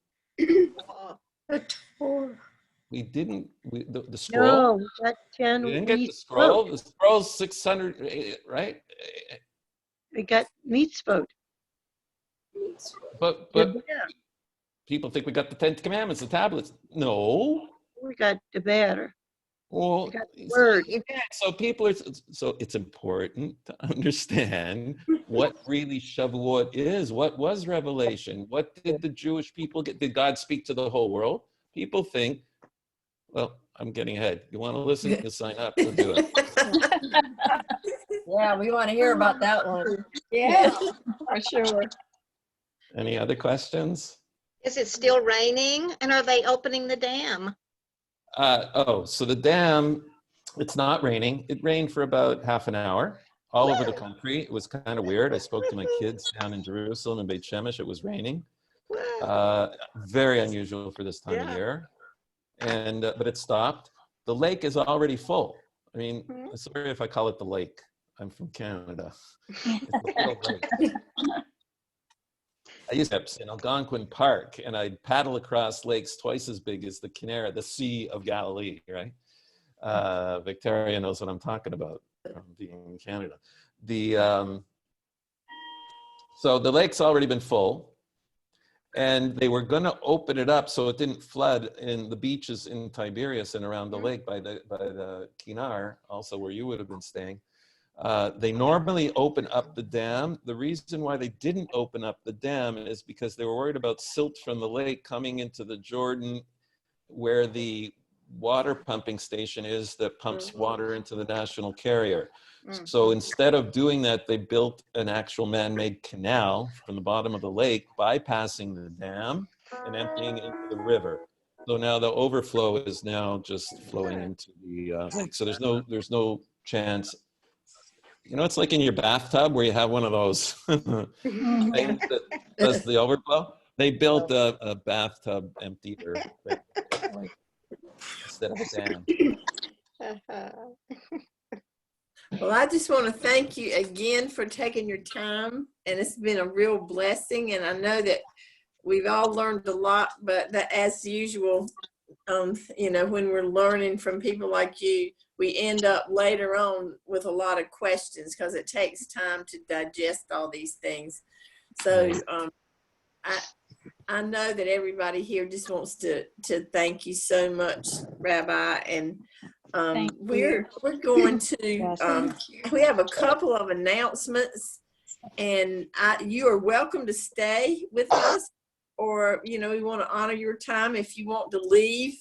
We didn't, the scroll? No, that 10 We didn't get the mitzvot. scroll. The scroll's 600, right? We got mitzvot. But Yeah, people think we got the 10 commandments, the tablets. No. we got the batter. Well, We got the word. so people are, so it's important to understand what really Shavuot is. What was revelation? What did the Jewish people get? Did God speak to the whole world? People think, well, I'm getting ahead. You want to listen? You sign up. We'll do it. Yeah, we want to hear about that one. Yeah, for sure. Any other questions? Is it still raining? And are they opening the dam? So the dam, it's not raining. It rained for about half an hour all over the country. It was kind of weird. I spoke to my kids down in Jerusalem and Beit Shemesh. It was raining. Very unusual for this time of year. And but it stopped. The lake is already full. I mean, sorry if I call it the lake. I'm from Canada. It's a little lake. I used to in Algonquin Park, and I'd paddle across lakes twice as big as the Kineret, the Sea of Galilee, right? Victoria knows what I'm talking about from being in Canada. So the lake's already been full, and they were going to open it up so it didn't flood in the beaches in Tiberias and around the lake by the Kinar, also where you would have been staying. They normally open up the dam. The reason why they didn't open up the dam is because they were worried about silt from the lake coming into the Jordan, where the water pumping station is that pumps water into the national carrier. So instead of doing that, they built an actual man-made canal from the bottom of the lake, bypassing the dam and emptying into the river. So now the overflow is now just flowing into the lake. So there's no chance. You know, it's like in your bathtub where you have one of those things that does the overflow. They built a bathtub emptier instead of a dam. Well, I just want to thank you again for taking your time, and it's been a real blessing. And I know that we've all learned a lot, but that, as usual, you know, when we're learning from people like you, we end up later on with a lot of questions because it takes time to digest all these things. So I know that everybody here just wants to thank you so much, Rabbi, and we're going to we have a couple of announcements, and you are welcome to stay with us, or you know, we want to honor your time if you want to leave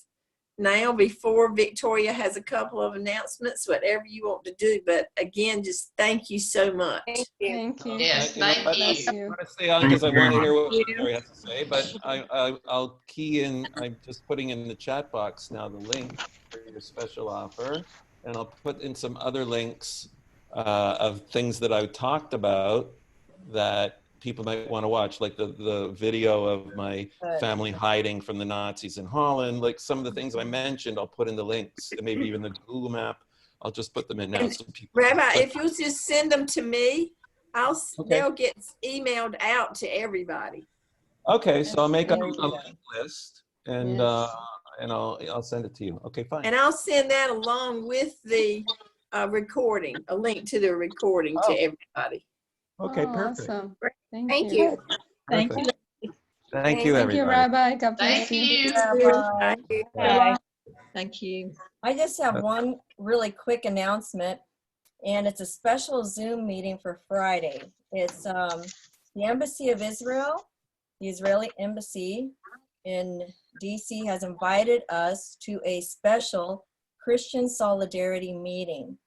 now before Victoria has a couple of announcements, whatever you want to do. But again, just thank you so much. Thank you. Yes, thank Bless you. you. I'm going to stay on because I want to hear what Victoria has to say, but I'll key in, I'm just putting in the chat box now the link for your special offer, and I'll put in some other links of things that I talked about that people might want to watch, like the video of my family hiding from the Nazis in Holland. Like some of the things I mentioned, I'll put in the links, and maybe even the Google map. I'll just put them in now. So people, Rabbi, if you'll just send them to me, they'll get emailed out to everybody. Okay, so I'll make a link list, and I'll send it to you. Okay, fine. And I'll send that along with the recording, a link to the recording to everybody. Okay, perfect. Awesome. Thank you. Thank Perfect. you. Thank you, Thank you, everybody. Rabbi. God bless Thank you. you. Rabbi. Bye. Thank you. I just have one really quick announcement, and it's a special Zoom meeting for Friday. It's the Embassy of Israel, the Israeli Embassy in DC has invited us to a special Christian solidarity meeting.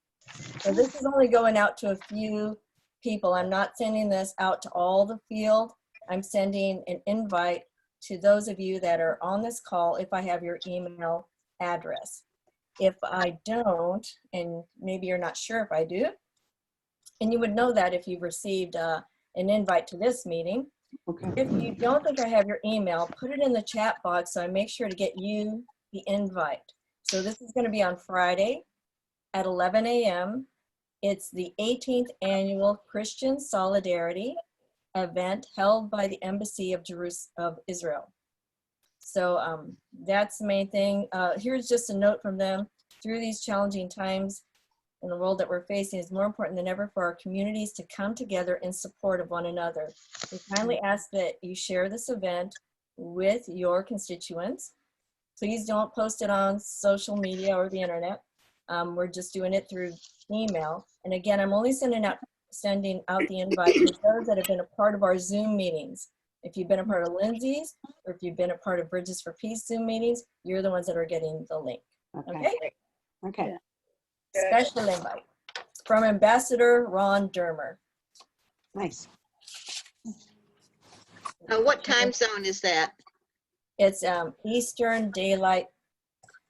So this is only going out to a few people. I'm not sending this out to all the field. I'm sending an invite to those of you that are on this call if I have your email address. If I don't, and maybe you're not sure if I do, and you would know that if you've received an invite to this meeting. Okay. If you don't think I have your email, put it in the chat box so I make sure to get you the invite. So this is going to be on Friday at 11 a.m. It's the 18th annual Christian Solidarity event held by the Embassy of Israel. So that's the main thing. Here's just a note from them. Through these challenging times in the world that we're facing, it's more important than ever for our communities to come together in support of one another. We kindly ask that you share this event with your constituents. Please don't post it on social media or the internet. We're just doing it through email. And again, I'm only sending out the invite to those that have been a part of our Zoom meetings. If you've been a part of Lindsay's, or if you've been a part of Bridges for Peace Zoom meetings, you're the ones that are getting the link. Okay? Okay. Special invite from Ambassador Ron Dermer. Nice. What time zone is that? It's Eastern Daylight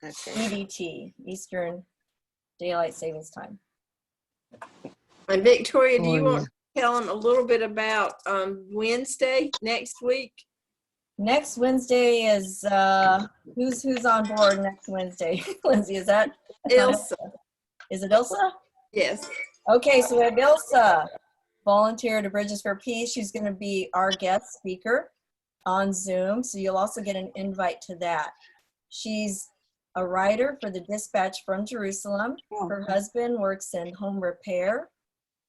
Okay. EDT, Eastern Daylight Savings Time. And Victoria, do you want to tell them a little bit about Wednesday next week? Next Wednesday is who's on board next Wednesday? Lindsay, is that Ilsa. Is it Ilsa? Yes. Okay, so we have Ilsa, volunteer to Bridges for Peace. She's going to be our guest speaker on Zoom, so you'll also get an invite to that. She's a writer for the Dispatch from Jerusalem. Her husband works in home repair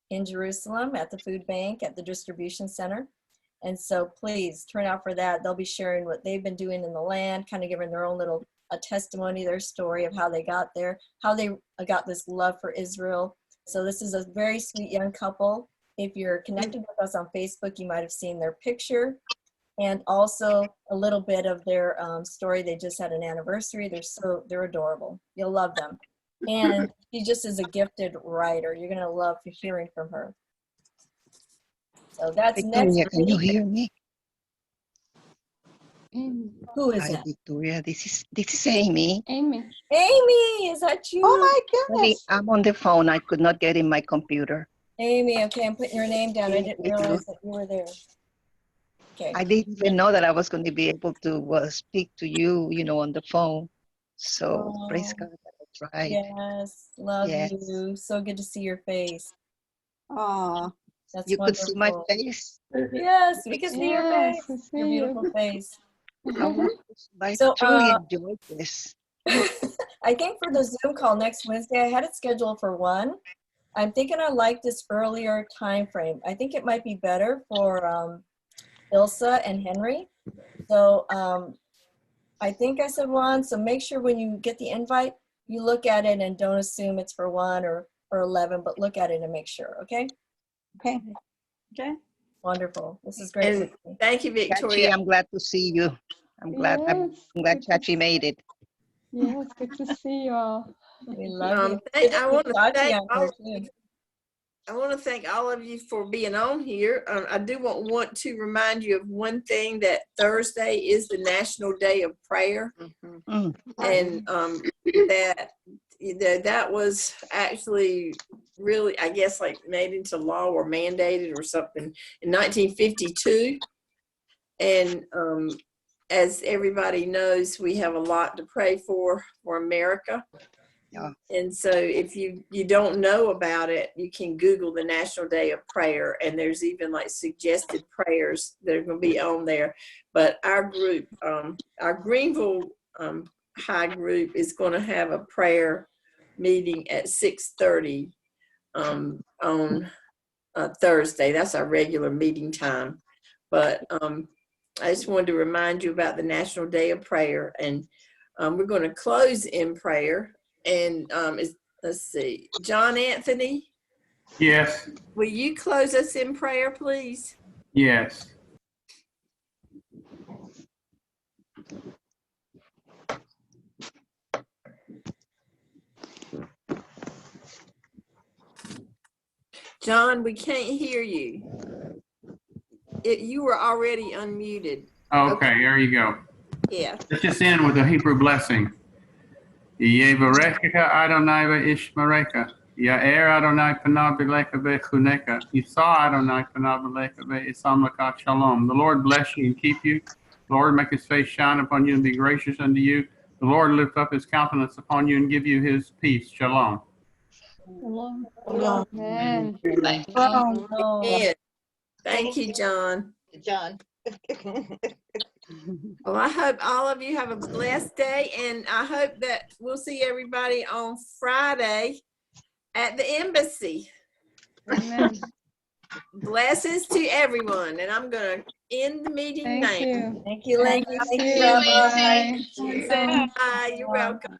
in Jerusalem at the food bank at the distribution center. And so please turn out for that. They'll be sharing what they've been doing in the land, kind of giving their own little testimony, their story of how they got there, how they got this love for Israel. So this is a very sweet young couple. If you're connected with us on Facebook, you might have seen their picture and also a little bit of their story. They just had an anniversary. They're adorable. You'll love them. And she just is a gifted writer. You're gonna love hearing from her. So that's Victoria, next can you week. hear me? Amy. Who is Hi, that? Victoria. This is Amy. Amy. Amy, is that you? Oh my Honey, goodness. I'm on the phone. I could not get in my computer. Amy, okay, I'm putting your name down. I Thank didn't you. realize that you were there. Okay. I didn't even know that I was going to be able to speak to you, on the phone. So praise Oh, God that I tried. yes, love Yes. you. So good to see your face. Aw. That's You could see my wonderful. face. Yes, we can see your Yes, face. I see Your beautiful you. face. I So, truly enjoyed this. I think for the Zoom call next Wednesday, I had it scheduled for 1. I'm thinking I like this earlier time frame. I think it might be better for Ilsa and Henry. So I think I said 1. So make sure when you get the invite, you look at it and don't assume it's for 1 or 11, but look at it and make sure. Okay. Okay. Okay. Wonderful. This is great. And thank you, Chachi, Victoria. I'm glad to see you. I'm glad Yes, Chachi made it. yes, good to see you all. We love you. I want to Chachi thank on all. here, too. I want to thank all of you for being on here. I do want to remind you of one thing, that Thursday is the National Day of Prayer. Mhm. And that was actually really, I guess, like made into law or mandated or something in 1952. And as everybody knows, we have a lot to pray for America. Yeah. And so if you don't know about it, you can Google the National Day of Prayer, and there's even like suggested prayers that are going to be on there. But our group, our Greenville High group, is going to have a prayer meeting at 6:30 on Thursday. That's our regular meeting time. But I just wanted to remind you about the National Day of Prayer. And we're going to close in prayer. And let's see, John Anthony, Yes, will you close us in prayer, please? yes. John, we can't hear you. You were already unmuted. Okay, there you go. Yeah. Let's just end with a Hebrew blessing. Yevarechecha Adonai ve'ishmerecha. Ya'er Adonai panav b'lecha ve'chunecha. Yisa Adonai panav b'lecha ve'isam lecha shalom. The Lord bless you and keep you. The Lord make his face shine upon you and be gracious unto you. The Lord lift up his countenance upon you and give you his peace. Shalom. Shalom. Shalom. Amen. Oh, no. And thank you, John. John. Well, I hope all of you have a blessed day, and I hope that we'll see everybody on Friday at the embassy. Amen. Blessings to everyone, and I'm going to end the meeting now. Thank you. Thank you, Lindsay. Thank Thank you. you, Rabbi. Bye. Bye. You're welcome.